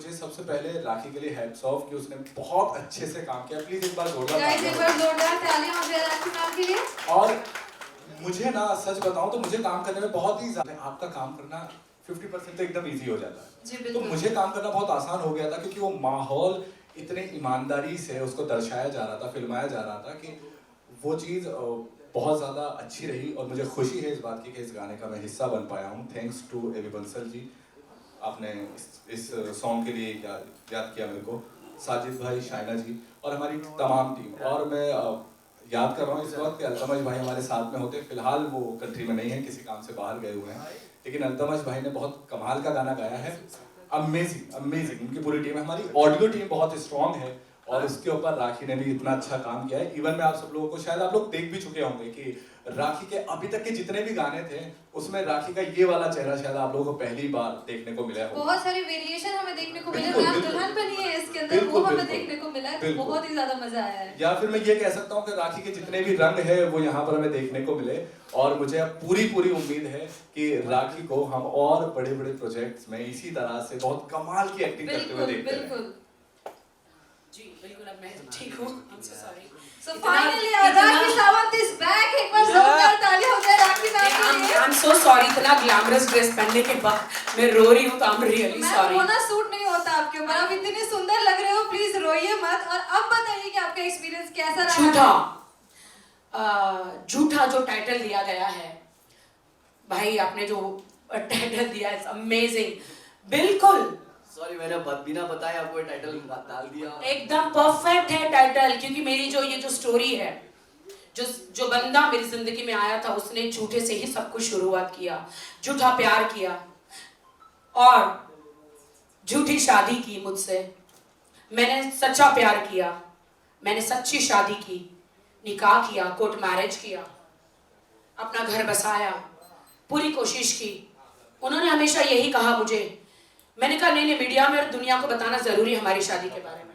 मुझे सबसे पहले राखी के लिए हैट्स ऑफ कि उसने बहुत अच्छे से काम किया। प्लीज एक बार जोरदार तालियां हो जाए राखी मैम के लिए। और मुझे ना सच बताऊं तो मुझे काम करने में बहुत ही ज्यादा, आपका काम करना 50% तो एकदम इजी हो जाता है, तो मुझे काम करना बहुत आसान हो गया था क्योंकि वो माहौल इतने ईमानदारी से उसको दर्शाया जा रहा था, फिल्माया जा रहा था कि वो चीज़ बहुत ज़्यादा अच्छी रही। और मुझे खुशी है इस बात की कि इस गाने का मैं हिस्सा बन पाया हूँ। Thanks to AB Bansal ji, आपने इस सॉन्ग के लिए याद किया मेरे को, साजिद भाई, शाइना जी और हमारी तमाम टीम। और मैं याद कर रहा हूँ इस वक्त कि अल्तमश भाई हमारे साथ में होते, फिलहाल वो कंट्री में नहीं है, किसी काम से बाहर गए हुए हैं, लेकिन अल्तमश भाई ने बहुत कमाल का गाना गाया है। अमेजिंग अमेजिंग, उनकी पूरी टीम है, हमारी ऑडियो टीम बहुत स्ट्रॉन्ग है और उसके ऊपर राखी ने भी इतना अच्छा काम किया है। इवन मैं आप सब लोगों को, शायद आप लोग देख भी चुके होंगे कि राखी के अभी तक के जितने भी गाने थे उसमें राखी का ये वाला चेहरा शायद आप लोगों को पहली बार देखने को मिला होगा। बहुत सारे वेरिएशन हमें देखने को मिले, मैम दुल्हन बनी है इसके अंदर, वो हमें देखने को मिला है, बहुत ही ज्यादा मजा आया है। या फिर मैं ये कह सकता हूँ कि राखी के जितने भी रंग है वो यहाँ पर हमें देखने को मिले और मुझे अब पूरी उम्मीद है कि राखी को हम और बड़े प्रोजेक्ट्स में इसी तरह से बहुत कमाल की एक्टिंग करते हुए देखते हैं। जी बिल्कुल, अब मैं ठीक हूँ, I'm so sorry. So finally Rakhi Sawant is back, एक बार जोरदार तालियां हो जाए राखी मैम के लिए। I'm so sorry, इतना ग्लैमरस ड्रेस पहनने के बाद मैं रो रही हूँ, तो I'm really sorry. मैम, वो सूट नहीं होता आपके ऊपर, आप इतने सुंदर लग रहे हो, प्लीज रोइए मत। और अब बताइए कि आपका एक्सपीरियंस कैसा रहा? झूठा जो टाइटल दिया गया है भाई, आपने जो टाइटल दिया है अमेजिंग, बिल्कुल सॉरी मैंने बिना बताए आपको ये टाइटल डाल दिया। एकदम परफेक्ट है टाइटल, क्योंकि मेरी ये जो स्टोरी है, जो बंदा मेरी जिंदगी में आया था उसने झूठे से ही सब कुछ शुरुआत किया, झूठा प्यार किया और झूठी शादी की मुझसे। मैंने सच्चा प्यार किया, मैंने सच्ची शादी की, निकाह किया, कोर्ट मैरिज किया, अपना घर बसाया, पूरी कोशिश की। उन्होंने हमेशा यही कहा मुझे, मैंने कहा नहीं मीडिया में और दुनिया को बताना ज़रूरी है हमारी शादी के बारे में।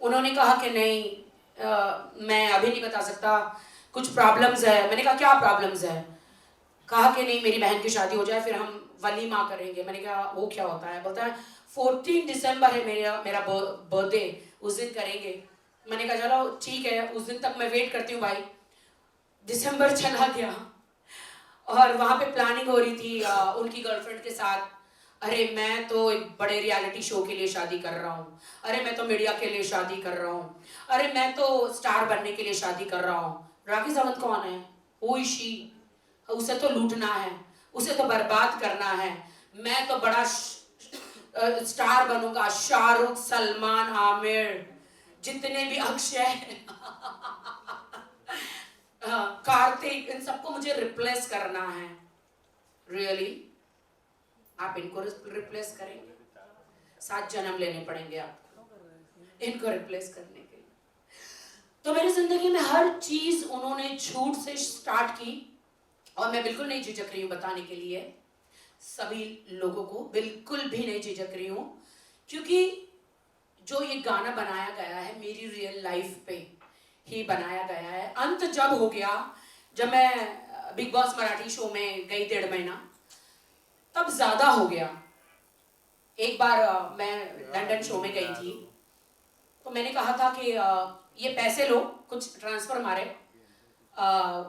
उन्होंने कहा कि नहीं मैं अभी नहीं बता सकता, कुछ प्रॉब्लम्स है। मैंने कहा क्या प्रॉब्लम्स है? कहा कि नहीं मेरी बहन की शादी हो जाए फिर हम वलीमा करेंगे। मैंने कहा वो क्या होता है? बोलता है 14 दिसंबर है मेरा बर्थडे, उस दिन करेंगे। मैंने कहा चलो ठीक है, उस दिन तक मैं वेट करती हूँ भाई। दिसंबर चला गया और वहाँ पे प्लानिंग हो रही थी उनकी गर्लफ्रेंड के साथ। अरे मैं तो एक बड़े रियलिटी शो के लिए शादी कर रहा हूँ, अरे मैं तो मीडिया के लिए शादी कर रहा हूँ, अरे मैं तो स्टार बनने के लिए शादी कर रहा हूँ। राखी सावंत कौन है? वो शी, उसे तो लूटना है, उसे तो बर्बाद करना है। मैं तो बड़ा स्टार बनूंगा, शाहरुख, सलमान, आमिर, जितने भी अक्षय कार्तिक, इन सबको मुझे रिप्लेस करना है। रियली आप इनको रिप्लेस करेंगे? 7 जन्म लेने पड़ेंगे आपको इनको रिप्लेस करने के लिए। तो मेरी जिंदगी में हर चीज उन्होंने झूठ से स्टार्ट की और मैं बिल्कुल नहीं झिझक रही हूँ बताने के लिए सभी लोगों को, बिल्कुल भी नहीं झिझक रही हूँ, क्योंकि जो ये गाना बनाया गया है मेरी रियल लाइफ पे ही बनाया गया है। अंत जब हो गया, जब मैं बिग बॉस मराठी शो में गई 1.5 महीना, तब ज्यादा हो गया। एक बार मैं लंदन शो में गई थी, तो मैंने कहा था कि ये पैसे लो, कुछ ट्रांसफर मारे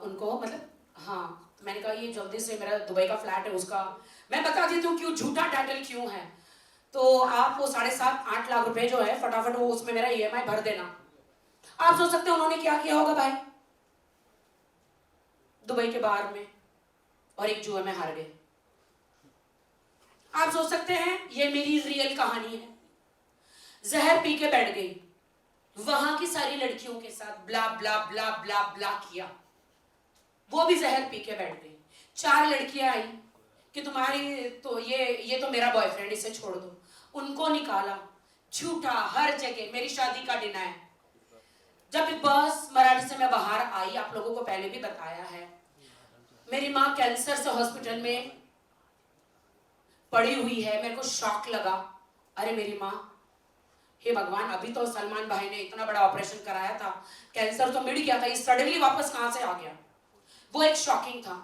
उनको, मतलब हाँ, मैंने कहा ये जल्दी से मेरा दुबई का फ्लैट है उसका, मैं बता देती हूँ क्यों झूठा टाइटल क्यों है, तो आप वो 7.5-8 लाख रुपए जो है फटाफट वो उसमें मेरा EMI भर देना। आप सोच सकते हैं उन्होंने क्या किया होगा भाई, दुबई के बाहर में और एक जुए में हार गए। आप सोच सकते हैं ये मेरी रियल कहानी है। जहर पी के बैठ गई, वहां की सारी लड़कियों के साथ ब्ला ब्ला ब्ला ब्ला ब्ला किया, वो भी जहर पी के बैठ गई। 4 लड़कियां आई कि तुम्हारी तो ये तो मेरा बॉयफ्रेंड, इसे छोड़ दो, उनको निकाला। झूठा हर जगह मेरी शादी का डिनाय। जब बिग बॉस मराठी से मैं बाहर आई, आप लोगों को पहले भी बताया है, मेरी माँ कैंसर से हॉस्पिटल में पड़ी हुई है। मेरे को शॉक लगा, अरे मेरी माँ, हे भगवान, अभी तो सलमान भाई ने इतना बड़ा ऑपरेशन कराया था, कैंसर तो मिट गया था, ये सडनली वापस कहां से आ गया? वो एक शॉकिंग था।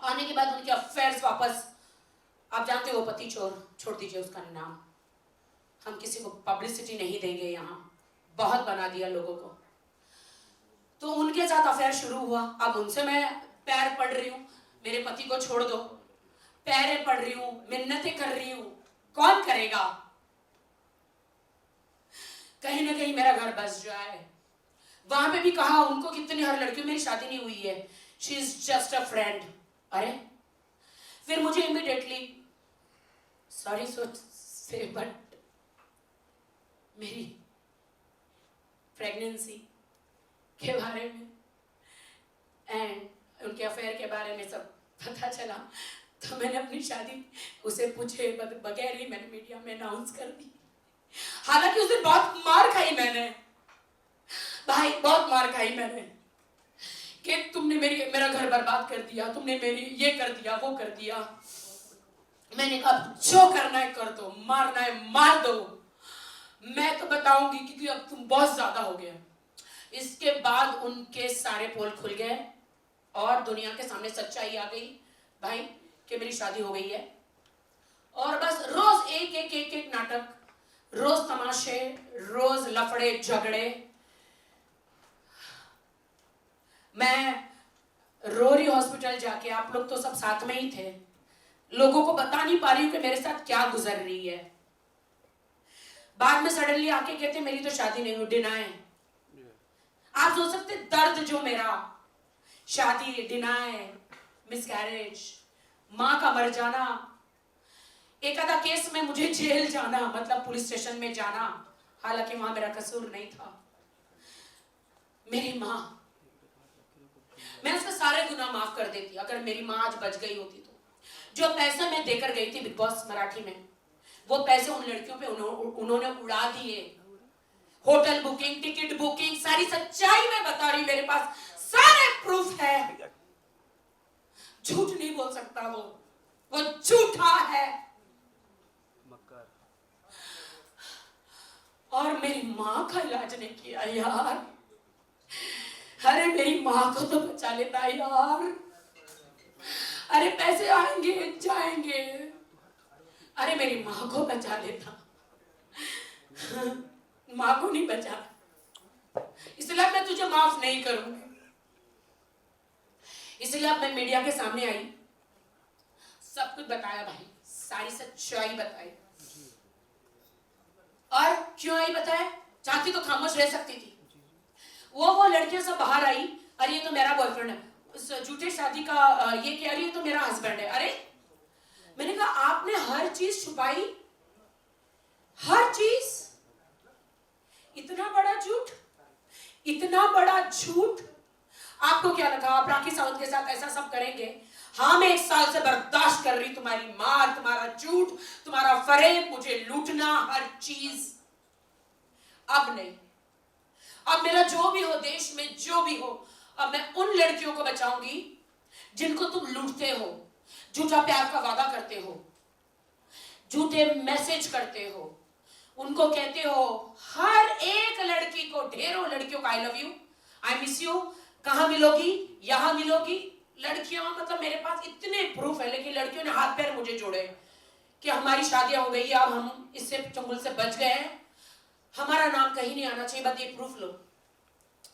आने के बाद उनके अफेयर्स वापस, आप जानते हो पति चोर, छोड़ दीजिए उसका नाम, हम किसी को पब्लिसिटी नहीं देंगे, यहाँ बहुत बना दिया लोगों को। तो उनके साथ अफेयर शुरू हुआ। अब उनसे मैं पैर पड़ रही हूँ, मेरे पति को छोड़ दो, पैरें पड़ रही हूँ, मिन्नतें कर रही हूँ, कौन करेगा? कहीं ना कहीं मेरा घर बस जाए। वहां पे भी कहा उनको, कितनी हर लड़कियों, मेरी शादी नहीं हुई है, she is just a friend. अरे फिर मुझे इमीडिएटली, सॉरी से बट मेरी प्रेगनेंसी के बारे में एंड उनके अफेयर के बारे में सब पता चला। तो मैंने अपनी शादी उसे पूछे बगैर ही मैंने मीडिया में अनाउंस कर दी। हालांकि उस दिन बहुत मार खाई मैंने, भाई बहुत मार खाई मैंने, कि तुमने मेरा घर बर्बाद कर दिया, तुमने मेरी ये कर दिया, वो कर दिया। मैंने कहा जो करना है कर दो, मारना है मार दो, मैं तो बताऊंगी, क्योंकि अब तुम बहुत ज्यादा हो गया। इसके बाद उनके सारे पोल खुल गए और दुनिया के सामने सच्चाई आ गई भाई कि मेरी शादी हो गई है। और बस रोज एक नाटक, रोज तमाशे, रोज लफड़े झगड़े। मैं रोरी हॉस्पिटल जाके, आप लोग तो सब साथ में ही थे, लोगों को बता नहीं पा रही हूँ कि मेरे साथ क्या गुजर रही है। बाद में सडनली आके कहते मेरी तो शादी नहीं हुई, डिनाई। आप सोच सकते दर्द जो मेरा, शादी, डिनाई, मिसकैरेज, माँ का मर जाना, एक आधा केस में मुझे जेल जाना, मतलब पुलिस स्टेशन में जाना, हालांकि वहां मेरा कसूर नहीं था। मेरी माँ, मैं उसके सारे गुनाह माफ कर देती अगर मेरी माँ आज बच गई होती तो। जो पैसे मैं देकर गई थी बिग बॉस मराठी में, वो पैसे उन लड़कियों पे उन्होंने उड़ा दिए। होटल बुकिंग, टिकट बुकिंग, सारी सच्चाई मैं बता रही, मेरे पास सारे प्रूफ है। झूठ नहीं बोल सकता वो झूठा है। और मेरी माँ का इलाज नहीं किया यार। अरे मेरी माँ को तो बचा लेता यार। अरे पैसे आएंगे जाएंगे, अरे मेरी माँ को बचा लेता। माँ को नहीं बचा, इसलिए मैं तुझे माफ नहीं करूंगी। इसलिए अब मैं मीडिया के सामने आई, सब कुछ बताया भाई, सारी सच्चाई बताई। और क्यों आई बताया? चाहती तो खामोश रह सकती थी। वो लड़कियां सब बाहर आई, अरे ये तो मेरा बॉयफ्रेंड है, उस झूठे शादी का ये कह रही है तो मेरा हस्बैंड है। अरे मैंने कहा आपने हर चीज छुपाई, हर चीज। इतना बड़ा झूठ, इतना बड़ा झूठ। आपको क्या लगा आप राखी सावंत के साथ ऐसा सब करेंगे? हाँ, मैं 1 साल से बर्दाश्त कर रही तुम्हारी मार, तुम्हारा झूठ, तुम्हारा फरेब, मुझे लूटना, हर चीज। अब नहीं, अब मेरा जो भी हो, देश में जो भी हो, अब मैं उन लड़कियों को बचाऊंगी जिनको तुम लूटते हो, झूठा प्यार का वादा करते हो, झूठे मैसेज करते हो, उनको कहते हो हर एक लड़की को, ढेरों लड़कियों का I love you, I miss you, कहां मिलोगी, यहां मिलोगी। लड़कियां, मतलब मेरे पास इतने प्रूफ है, लेकिन लड़कियों ने हाथ पैर मुझे जोड़े कि हमारी शादियां हो गई, अब हम इससे चंगुल से बच गए हैं, हमारा नाम कहीं नहीं आना चाहिए, बस ये प्रूफ लो,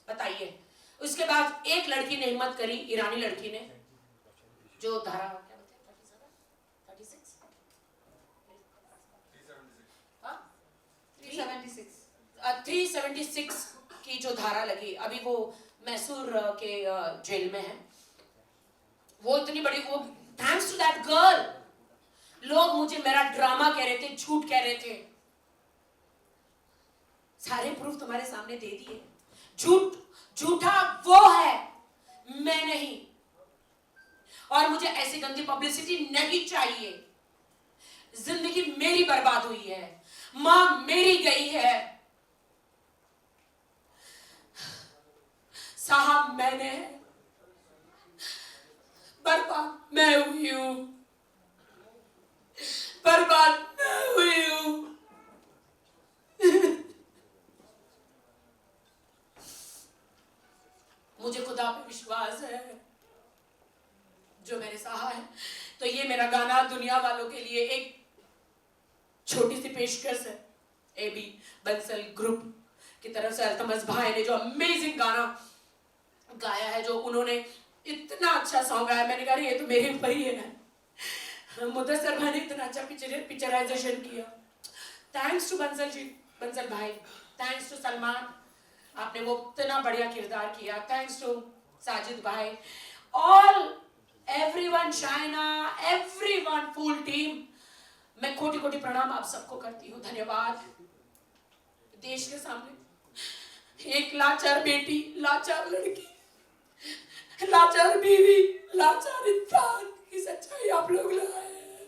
बताइए। उसके बाद एक लड़की ने हिम्मत करी, ईरानी लड़की ने, जो धारा 376 की जो धारा लगी, अभी वो मैसूर के जेल में है। वो इतनी बड़ी, वो थैंक्स टू दैट गर्ल, लोग मुझे मेरा ड्रामा कह रहे थे, झूठ कह रहे थे, सारे प्रूफ तुम्हारे सामने दे दिए। झूठा वो है, मैं नहीं। और मुझे ऐसी गंदी पब्लिसिटी नहीं चाहिए। जिंदगी मेरी बर्बाद हुई है, मां मेरी गई है, साहब मैंने, बर्बाद मैं हुई हूं, बर्बाद मैं हुई हूं। मुझे खुदा पे विश्वास है जो मैंने सहा है। तो ये मेरा गाना दुनिया वालों के लिए एक छोटी सी पेशकश है। AB बंसल ग्रुप की तरफ से अल्तमस भाई ने जो अमेजिंग गाना गाया है, जो उन्होंने इतना अच्छा सॉन्ग गाया, मैंने कहा ये तो मेरे ऊपर ही है। मुदस्सर भाई ने इतना अच्छा पिक्चराइजेशन किया। थैंक्स टू बंसल जी, बंसल भाई, थैंक्स टू सलमान, आपने वो इतना बढ़िया किरदार किया। थैंक्स टू साजिद भाई, all everyone, Shaina, everyone, full team, मैं कोटि कोटि प्रणाम आप सबको करती हूँ। धन्यवाद। देश के सामने एक लाचार बेटी, लाचार लड़की, लाचार बीवी, लाचार इंसान की सच्चाई आप लोग लाए हैं।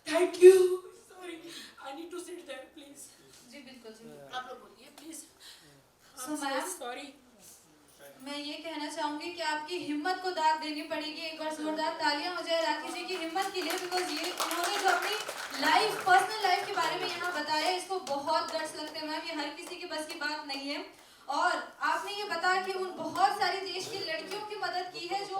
Thank you. Sorry, I need to sit there please. जी बिल्कुल जी। आप लोग बोलिए प्लीज। So, ma'am, sorry. मैं ये कहना चाहूंगी कि आपकी हिम्मत को दाद देनी पड़ेगी। एक बार जोरदार तालियां हो जाए राखी जी की हिम्मत के लिए, बिकॉज ये उन्होंने जो अपनी लाइफ, पर्सनल लाइफ के बारे में यहाँ बताया, इसको बहुत गट्स लगते हैं मैम, ये हर किसी की बस की बात नहीं है। और आपने ये बताया कि उन बहुत सारी देश की लड़कियों की मदद की है जो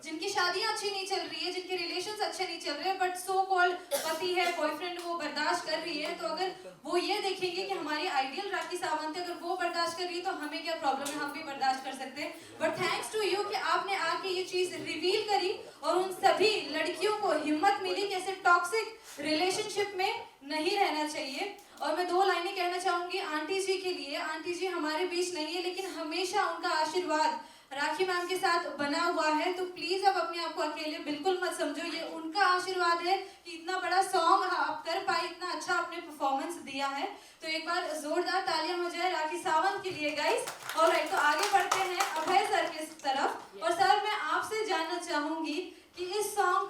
जिनकी शादियां अच्छी नहीं चल रही है, जिनके रिलेशंस अच्छे नहीं चल रहे, बट सो कॉल्ड पति है, बॉयफ्रेंड वो बर्दाश्त कर रही है। तो अगर वो ये देखेंगे कि हमारी आइडियल राखी सावंत है, अगर वो बर्दाश्त कर रही है तो हमें क्या प्रॉब्लम है, हम भी बर्दाश्त कर सकते हैं। बट थैंक्स टू यू कि आपने आके ये चीज रिवील करी और उन सभी लड़कियों को हिम्मत मिली कि ऐसे टॉक्सिक रिलेशनशिप में नहीं रहना चाहिए। और मैं 2 लाइनें कहना चाहूंगी आंटी जी के लिए। आंटी जी हमारे बीच नहीं है, लेकिन हमेशा उनका आशीर्वाद राखी मैम के साथ बना हुआ है। तो प्लीज आप अपने आप को अकेले बिल्कुल मत समझो, ये उनका आशीर्वाद है कि इतना बड़ा सॉन्ग आप कर पाए, इतना अच्छा आपने परफॉर्मेंस दिया है। तो एक बार जोरदार तालियां हो जाए राखी सावंत के लिए गाइस। ऑलराइट, तो आगे बढ़ते हैं अभय सर के तरफ। और सर मैं आपसे जानना चाहूंगी कि इस सॉन्ग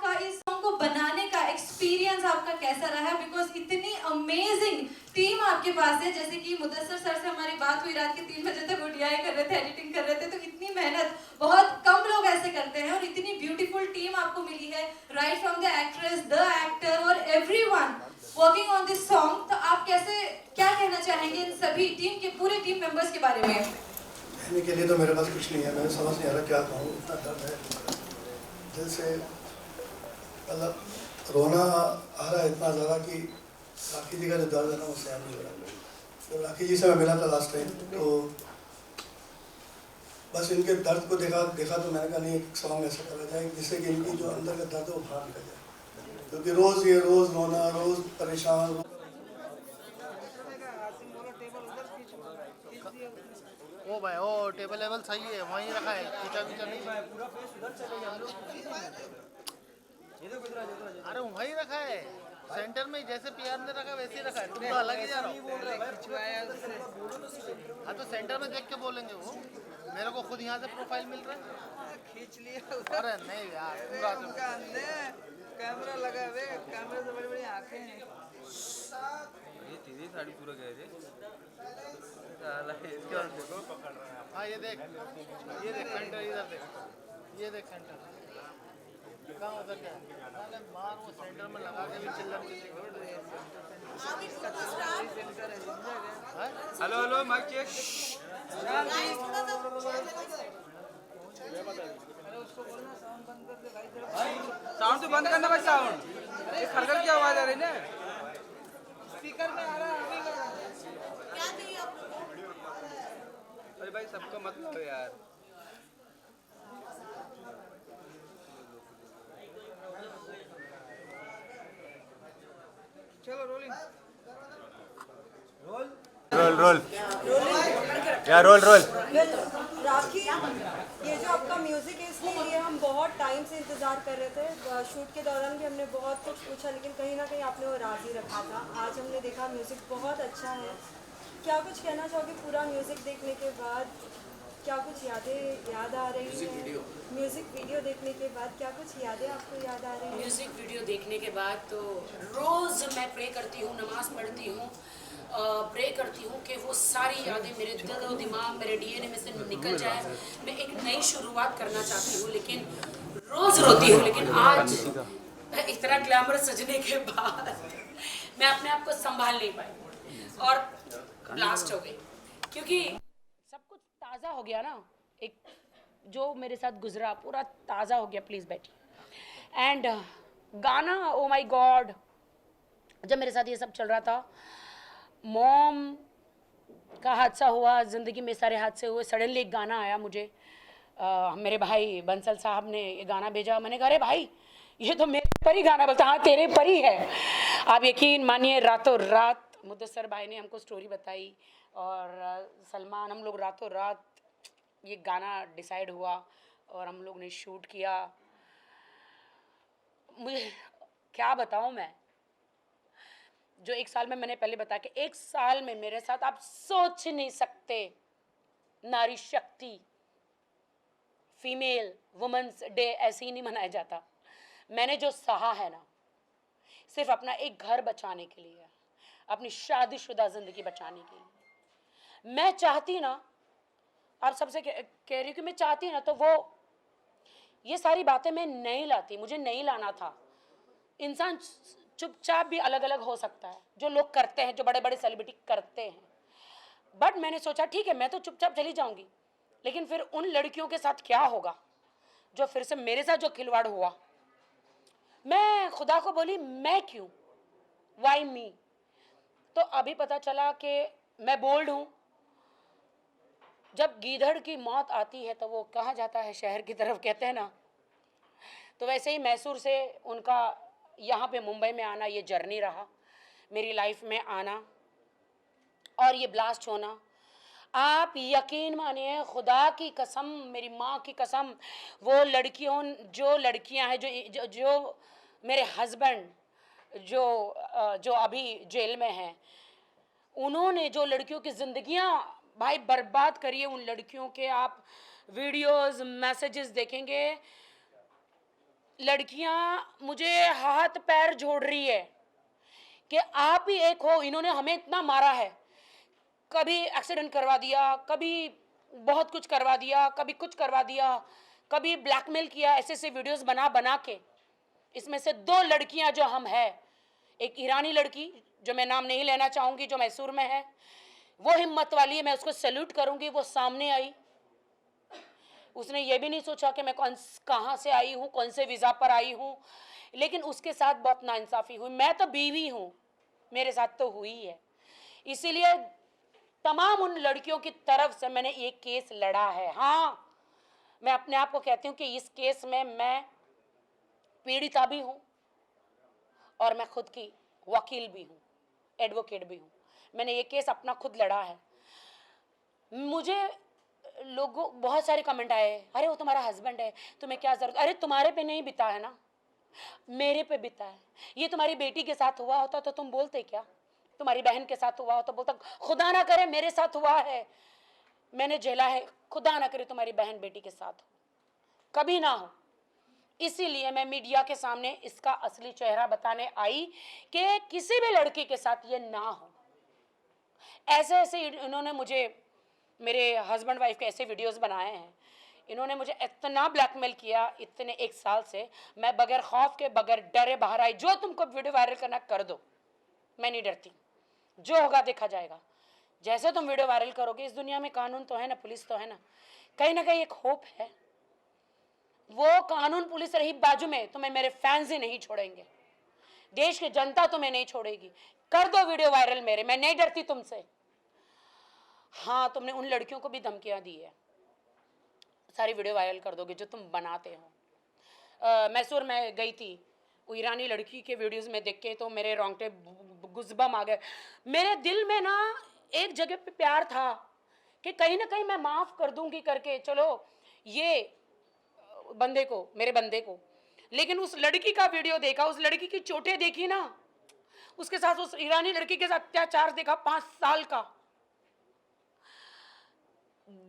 को बनाने का एक्सपीरियंस आपका कैसा रहा, बिकॉज इतनी अमेजिंग टीम आपके पास है। जैसे कि मुदस्सर सर से हमारी बात हुई, रात के 3 बजे तक उडियाए कर रहे थे, एडिटिंग कर रहे थे, तो इतनी मेहनत बहुत कम लोग ऐसे करते हैं और इतनी ब्यूटीफुल टीम आपको मिली है, right from the actress, the actor और everyone working on this song. तो आप क्या कहना चाहेंगे इन सभी टीम के, पूरे टीम मेंबर्स के बारे में? कहने के लिए तो मेरे पास कुछ नहीं है, मैं समझ नहीं आ रहा क्या कहूँ, इतना दर्द है दिल से, मतलब रोना आ रहा है इतना ज़्यादा कि राखी जी का जो दर्द है ना वो सहन नहीं हो रहा। तो राखी जी से मैं मिला था लास्ट टाइम, तो बस इनके दर्द को देखा तो मैंने कहा नहीं एक सॉन्ग ऐसा करा जाए जिससे कि इनकी जो अंदर का दर्द है वो बाहर निकल जाए, क्योंकि रोज़ रोना, रोज़ परेशान। ओ भाई ओ टेबल लेवल सही है, वहीं रखा है, खींचा नहीं। अरे वहीं रखा है सेंटर में, जैसे पीआर ने रखा वैसे ही रखा है, तुम तो अलग ही जा रहा हो। हाँ तो सेंटर में देख के बोलेंगे वो, मेरे को खुद यहाँ से प्रोफाइल मिल रहा है, खींच लिया। अरे नहीं यार पूरा कैमरा लगा हुए, कैमरे से बड़ी बड़ी आंखें हैं। ये तेरी साड़ी पूरा गए थे साला, इसके और देखो पकड़ रहा है। हाँ ये देख सेंटर, इधर देख, ये देख सेंटर कहाँ उधर क्या है, मार वो सेंटर में लगा के भी चिल्ला। Hello hello mike check, sound तो बंद करना भाई, साउंड ये खरखर की आवाज आ रही ना, स्पीकर में आ रहा है अभी का। अरे भाई सबको मत लो यार। चलो रोलिंग। रोल यार, रोल राखी, ये जो आपका म्यूज़िक है इसके लिए हम बहुत टाइम से इंतज़ार कर रहे थे। शूट के दौरान भी हमने बहुत कुछ पूछा, लेकिन कहीं ना कहीं आपने वो राज़ी रखा था। आज हमने देखा म्यूज़िक बहुत अच्छा है। क्या कुछ कहना चाहोगे पूरा म्यूज़िक देखने के बाद? क्या कुछ याद आ रही है म्यूज़िक वीडियो देखने के बाद? क्या कुछ यादें आपको याद आ रही है म्यूजिक वीडियो देखने के बाद? तो रोज मैं प्रे करती हूँ, नमाज पढ़ती हूँ, प्रे करती हूँ कि वो सारी यादें मेरे दिल और दिमाग, मेरे डीएनए में से निकल जाए। मैं एक नई शुरुआत करना चाहती हूँ, लेकिन रोज रोती हूँ। लेकिन आज इतना ग्लैमर सजने के बाद मैं अपने आप को संभाल नहीं पाई और ब्लास्ट हो गई, क्योंकि सब कुछ ताज़ा हो गया ना। एक जो मेरे साथ गुजरा पूरा ताज़ा हो गया। प्लीज़ बैठिए। एंड गाना, ओ माय गॉड, जब मेरे साथ ये सब चल रहा था, मॉम का हादसा हुआ, ज़िंदगी में सारे हादसे हुए, सडनली एक गाना आया मुझे, मेरे भाई बंसल साहब ने ये गाना भेजा। मैंने कहा अरे भाई ये तो मेरे पर ही गाना बोलता। हाँ तेरे पर ही है। आप यकीन मानिए रातों रात मुदस्सर भाई ने हमको स्टोरी बताई और सलमान, हम लोग रातों रात ये गाना डिसाइड हुआ और हम लोग ने शूट किया। मुझे क्या बताऊं मैं, जो 1 साल में मैंने पहले बताया कि 1 साल में मेरे साथ आप सोच नहीं सकते, नारी शक्ति, फीमेल वुमेन्स डे ऐसे ही नहीं मनाया जाता। मैंने जो सहा है ना, सिर्फ अपना एक घर बचाने के लिए, अपनी शादीशुदा जिंदगी बचाने के लिए। मैं चाहती ना, आप सबसे कह रही हूँ कि मैं चाहती ना, तो वो ये सारी बातें मैं नहीं लाती, मुझे नहीं लाना था। इंसान चुपचाप भी अलग अलग हो सकता है, जो लोग करते हैं, जो बड़े बड़े सेलिब्रिटी करते हैं। बट मैंने सोचा ठीक है मैं तो चुपचाप चली जाऊंगी, लेकिन फिर उन लड़कियों के साथ क्या होगा जो फिर से मेरे साथ जो खिलवाड़ हुआ। मैं खुदा को बोली मैं क्यों, वाई मी। तो अभी पता चला कि मैं बोल्ड हूँ। जब गीदड़ की मौत आती है तो वो कहाँ जाता है, शहर की तरफ कहते हैं ना। तो वैसे ही मैसूर से उनका यहाँ पे मुंबई में आना, ये जर्नी रहा मेरी लाइफ में आना और ये ब्लास्ट होना। आप यकीन मानिए, खुदा की कसम, मेरी माँ की कसम, वो लड़कियों, जो लड़कियां हैं, जो मेरे हस्बैंड जो अभी जेल में हैं, उन्होंने जो लड़कियों की ज़िंदगियां भाई बर्बाद करी है, उन लड़कियों के आप वीडियोस मैसेजेस देखेंगे, लड़कियां मुझे हाथ पैर जोड़ रही है कि आप ही एक हो, इन्होंने हमें इतना मारा है, कभी एक्सीडेंट करवा दिया, कभी बहुत कुछ करवा दिया, कभी कुछ करवा दिया, कभी ब्लैकमेल किया, ऐसे ऐसे वीडियोस बना बना के। इसमें से 2 लड़कियां जो हम हैं, एक ईरानी लड़की जो मैं नाम नहीं लेना चाहूँगी, जो मैसूर में है, वो हिम्मत वाली है, मैं उसको सैल्यूट करूँगी। वो सामने आई, उसने ये भी नहीं सोचा कि मैं कहाँ से आई हूँ, कौन से वीज़ा पर आई हूँ, लेकिन उसके साथ बहुत नाइंसाफ़ी हुई। मैं तो बीवी हूँ, मेरे साथ तो हुई है। इसीलिए तमाम उन लड़कियों की तरफ से मैंने एक केस लड़ा है। हाँ, मैं अपने आप को कहती हूँ कि इस केस में मैं पीड़िता भी हूँ और मैं खुद की वकील भी हूँ, एडवोकेट भी हूँ। मैंने ये केस अपना खुद लड़ा है। मुझे लोगों बहुत सारे कमेंट आए, अरे वो तुम्हारा हस्बैंड है, तुम्हें क्या ज़रूरत। अरे तुम्हारे पे नहीं बिता है ना, मेरे पे बिता है। ये तुम्हारी बेटी के साथ हुआ होता तो तुम बोलते क्या, तुम्हारी बहन के साथ हुआ हो तो बोलता खुदा ना करे मेरे साथ हुआ है, मैंने झेला है, खुदा ना करे तुम्हारी बहन बेटी के साथ हो, कभी ना हो। इसीलिए मैं मीडिया के सामने इसका असली चेहरा बताने आई कि किसी भी लड़की के साथ ये ना हो। ऐसे ऐसे इन्होंने मुझे, मेरे हस्बैंड वाइफ के ऐसे वीडियोस बनाए हैं, इन्होंने मुझे इतना ब्लैकमेल किया इतने 1 साल से। मैं बगैर खौफ के, बगैर डरे बाहर आई। जो तुमको वीडियो वायरल करना कर दो, मैं नहीं डरती, जो होगा देखा जाएगा। जैसे तुम वीडियो वायरल करोगे, इस दुनिया में कानून तो है ना, पुलिस तो है ना कहीं एक होप है। वो कानून पुलिस रही बाजू में, तुम्हें मेरे फैंस ही नहीं छोड़ेंगे, देश की जनता तुम्हें नहीं छोड़ेगी। कर दो वीडियो वायरल मेरे, मैं नहीं डरती तुमसे। हाँ, तुमने उन लड़कियों को भी धमकियां दी है, सारी वीडियो वायरल कर दोगे जो तुम बनाते हो। मैसूर में गई थी, वो ईरानी लड़की के वीडियोस में देख के तो मेरे रोंगटे गुज़बम आ गए। मेरे दिल में ना एक जगह पे प्यार था कि कहीं ना कहीं मैं माफ़ कर दूंगी करके, चलो ये बंदे को, मेरे बंदे को। लेकिन उस लड़की का वीडियो देखा, उस लड़की की चोटें देखी ना, उसके साथ उस ईरानी लड़की के साथ अत्याचार देखा 5 साल का,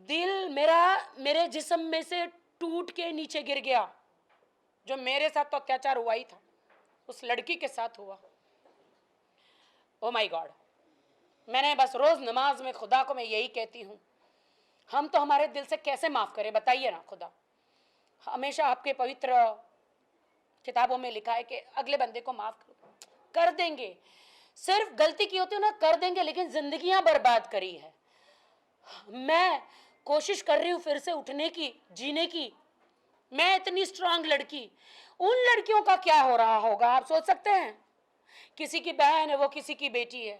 दिल मेरा मेरे जिस्म में से टूट के नीचे गिर गया। जो मेरे साथ तो अत्याचार हुआ ही था, उस लड़की के साथ हुआ। ओ माय गॉड, मैंने बस रोज नमाज में खुदा को मैं यही कहती हूँ, हम तो हमारे दिल से कैसे माफ करें बताइए ना खुदा। हमेशा आपके पवित्र किताबों में लिखा है कि अगले बंदे को माफ करो, कर देंगे। सिर्फ गलती की होती है ना, कर देंगे, लेकिन जिंदगियां बर्बाद करी है। मैं कोशिश कर रही हूँ फिर से उठने की, जीने की। मैं इतनी स्ट्रांग लड़की, उन लड़कियों का क्या हो रहा होगा आप सोच सकते हैं। किसी की बहन है, वो किसी की बेटी है,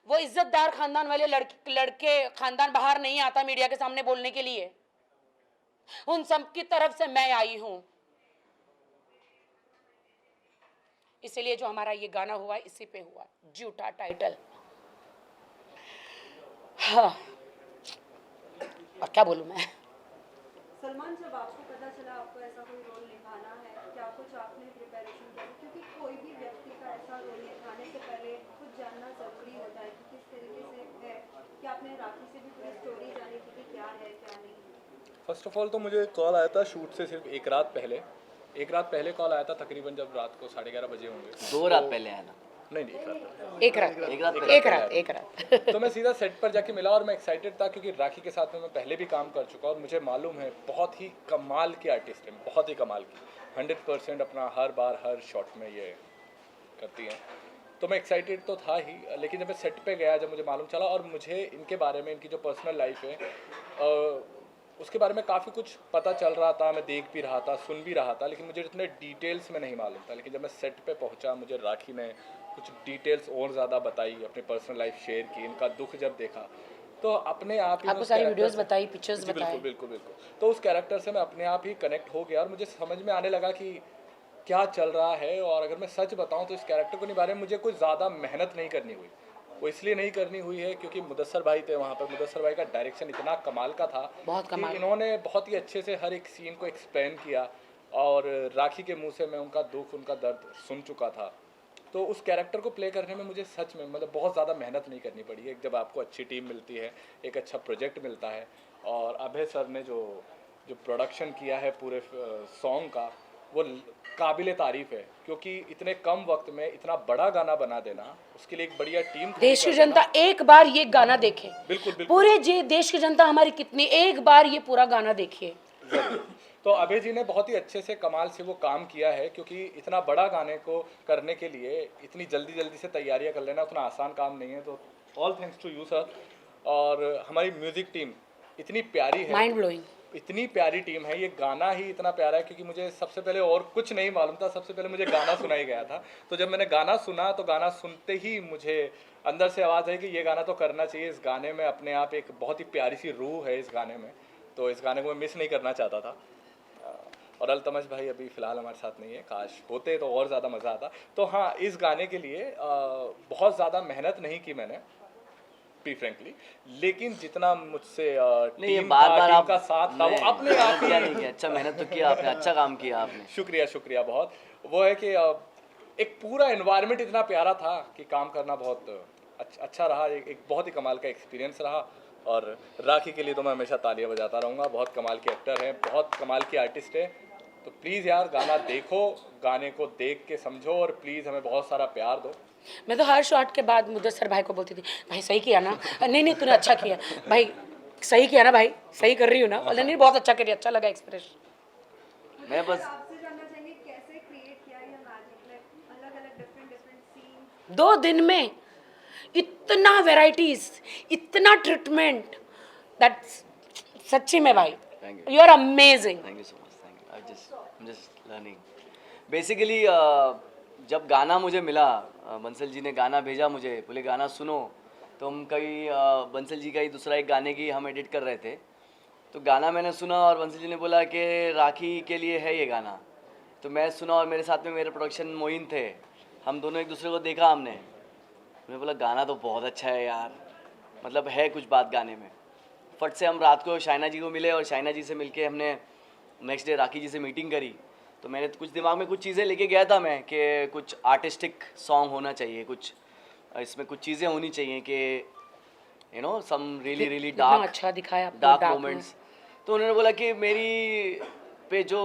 वो इज्जतदार खानदान वाले लड़के खानदान बाहर नहीं आता मीडिया के सामने बोलने के लिए। उन सब की तरफ से मैं आई हूं। इसलिए जो हमारा ये गाना हुआ इसी पे हुआ, झूठा टाइटल। हाँ, और क्या बोलूं मैं। सलमान, जब आपको पता चला आपको ऐसा कोई रोल निभाना है, क्या कुछ आपने प्रिपरेशन किया? क्योंकि कोई भी व्यक्ति का ऐसा रोल निभाने से पहले कुछ जानना ज़रूरी होता है कि किस तरीके से है, कि आपने राखी से भी पूरी स्टोरी जानी थी कि क्या है क्या नहीं। फर्स्ट ऑफ ऑल तो मुझे कॉल आया था शूट से सिर्फ एक रात पहले कॉल आया था, तकरीबन जब रात को 11:30 बजे होंगे। 2 रात पहले आया ना? नहीं, एक रात तो मैं सीधा सेट पर जाके मिला और मैं एक्साइटेड था क्योंकि राखी के साथ में मैं पहले भी काम कर चुका और मुझे मालूम है बहुत ही कमाल की आर्टिस्ट है, बहुत ही कमाल की, 100% अपना हर बार हर शॉट में ये करती हैं। तो मैं एक्साइटेड तो था ही, लेकिन जब मैं सेट पे गया, जब मुझे मालूम चला और मुझे इनके बारे में, इनकी जो पर्सनल लाइफ है उसके बारे में काफ़ी कुछ पता चल रहा था, मैं देख भी रहा था, सुन भी रहा था, लेकिन मुझे इतने डिटेल्स में नहीं मालूम था। लेकिन जब मैं सेट पे पहुंचा, मुझे राखी ने कुछ डिटेल्स और ज़्यादा बताई, अपनी पर्सनल लाइफ शेयर की, इनका दुख जब देखा तो अपने आप ही आपको सारी वीडियोस बताई, पिक्चर्स बताए। बिल्कुल। तो उस कैरेक्टर से मैं अपने आप ही कनेक्ट हो गया और मुझे समझ में आने लगा कि क्या चल रहा है। और अगर मैं सच बताऊं तो इस कैरेक्टर को निभाने में मुझे कोई ज़्यादा मेहनत नहीं करनी हुई। वो इसलिए नहीं करनी हुई है क्योंकि मुदस्सर भाई थे वहाँ पर। मुदस्सर भाई का डायरेक्शन इतना कमाल का था, बहुत कमाल। इन्होंने बहुत ही अच्छे से हर एक सीन को एक्सप्लेन किया और राखी के मुंह से मैं उनका दुख, उनका दर्द सुन चुका था। तो उस कैरेक्टर को प्ले करने में मुझे सच में मतलब बहुत ज़्यादा मेहनत नहीं करनी पड़ी है। जब आपको अच्छी टीम मिलती है, एक अच्छा प्रोजेक्ट मिलता है, और अभय सर ने जो प्रोडक्शन किया है पूरे सॉन्ग का, वो काबिले तारीफ है क्योंकि इतने कम वक्त में इतना बड़ा गाना बना देना, उसके लिए एक बढ़िया टीम। देश की जनता एक बार ये गाना देखे, बिल्कुल पूरे देश की जनता हमारी कितनी, एक बार ये पूरा गाना देखिए। तो अभय जी ने बहुत ही अच्छे से कमाल से वो काम किया है क्योंकि इतना बड़ा गाने को करने के लिए इतनी जल्दी से तैयारियां कर लेना उतना आसान काम नहीं है। तो all thanks to you sir. और हमारी म्यूजिक टीम इतनी प्यारी है, माइंड ब्लोइंग, इतनी प्यारी टीम है। ये गाना ही इतना प्यारा है क्योंकि मुझे सबसे पहले और कुछ नहीं मालूम था, सबसे पहले मुझे गाना सुनाई गया था। तो जब मैंने गाना सुना तो गाना सुनते ही मुझे अंदर से आवाज़ आई कि ये गाना तो करना चाहिए। इस गाने में अपने आप एक बहुत ही प्यारी सी रूह है इस गाने में, तो इस गाने को मैं मिस नहीं करना चाहता था। और अल्तमश भाई अभी फ़िलहाल हमारे साथ नहीं है, काश होते तो और ज़्यादा मज़ा आता। तो हाँ, इस गाने के लिए बहुत ज़्यादा मेहनत नहीं की मैंने फ्रेंकली, लेकिन जितना मुझसे टीम का साथ था वो अपने आप ही नहीं किया। अच्छा मेहनत तो किया आपने, अच्छा काम किया आपने। शुक्रिया बहुत। वो है कि एक पूरा एनवायरनमेंट इतना प्यारा था कि काम करना बहुत अच्छा रहा, एक बहुत ही कमाल का एक्सपीरियंस रहा। और राखी के लिए तो मैं हमेशा तालियां बजाता रहूँगा। बहुत कमाल के एक्टर हैं, बहुत कमाल की आर्टिस्ट है। तो प्लीज़ यार गाना देखो, गाने को देख के समझो और प्लीज़ हमें बहुत सारा प्यार दो। मैं तो हर शॉट के बाद मुदस्सर भाई को बोलती थी, भाई सही किया ना, नहीं तूने अच्छा किया भाई, सही किया ना भाई, सही कर रही हूँ ना, नहीं बहुत अच्छा करिए, अच्छा लगा एक्सप्रेशन। मैं बस आपसे जानना चाहेंगे कैसे क्रिएट किया ये मैजिक, अलग-अलग डिफरेंट सीन 2 दिन में इतना वेराइटीज, इतना ट्रीटमेंट, दैट सच्ची में भाई you are amazing. Thank you so much, thank you. I just learning basically. जब गाना मुझे मिला, बंसल जी ने गाना भेजा मुझे, बोले गाना सुनो, तो हम कई बंसल जी का ही दूसरा एक गाने की हम एडिट कर रहे थे। तो गाना मैंने सुना और बंसल जी ने बोला कि राखी के लिए है ये गाना। तो मैं सुना और मेरे साथ में मेरे प्रोडक्शन मोइन थे, हम दोनों एक दूसरे को देखा हमने। मैंने बोला गाना तो बहुत अच्छा है यार, मतलब है कुछ बात गाने में। फट से हम रात को शाइना जी को मिले और शाइना जी से मिलके हमने नेक्स्ट डे राखी जी से मीटिंग करी। तो मैंने कुछ दिमाग में कुछ चीज़ें लेके गया था मैं कि कुछ आर्टिस्टिक सॉन्ग होना चाहिए, कुछ इसमें कुछ चीज़ें होनी चाहिए कि you know some really dark, अच्छा दिखाया डार्क मोमेंट्स। तो उन्होंने बोला कि मेरी पे जो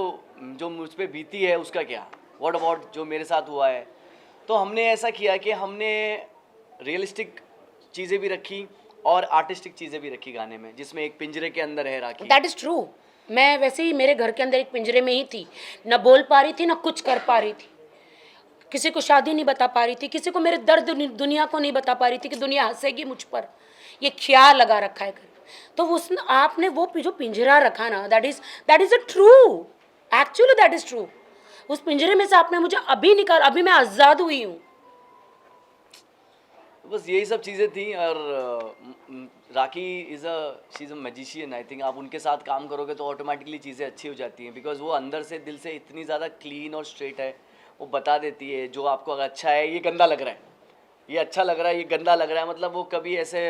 मुझ पे बीती है उसका क्या, व्हाट अबाउट जो मेरे साथ हुआ है। तो हमने ऐसा किया कि हमने रियलिस्टिक चीज़ें भी रखी और आर्टिस्टिक चीज़ें भी रखी गाने में, जिसमें एक पिंजरे के अंदर है राखी। That is true. मैं वैसे ही मेरे घर के अंदर एक पिंजरे में ही थी, ना बोल पा रही थी ना कुछ कर पा रही थी, किसी को शादी नहीं बता पा रही थी, किसी को मेरे दर्द दुनिया को नहीं बता पा रही थी कि दुनिया हंसेगी मुझ पर, ये ख्याल लगा रखा है। तो उस आपने वो जो पिंजरा रखा ना, that is a true, actually that is true. उस पिंजरे में से आपने मुझे अभी निकाल, अभी मैं आज़ाद हुई हूँ, बस यही सब चीज़ें थी। और Rakhi she is a magician. I think आप उनके साथ काम करोगे तो ऑटोमेटिकली चीज़ें अच्छी हो जाती हैं, बिकॉज वो अंदर से दिल से इतनी ज़्यादा क्लीन और स्ट्रेट है। वो बता देती है जो आपको अगर अच्छा है, ये गंदा लग रहा है, ये अच्छा लग रहा है, ये गंदा लग रहा है, मतलब वो कभी ऐसे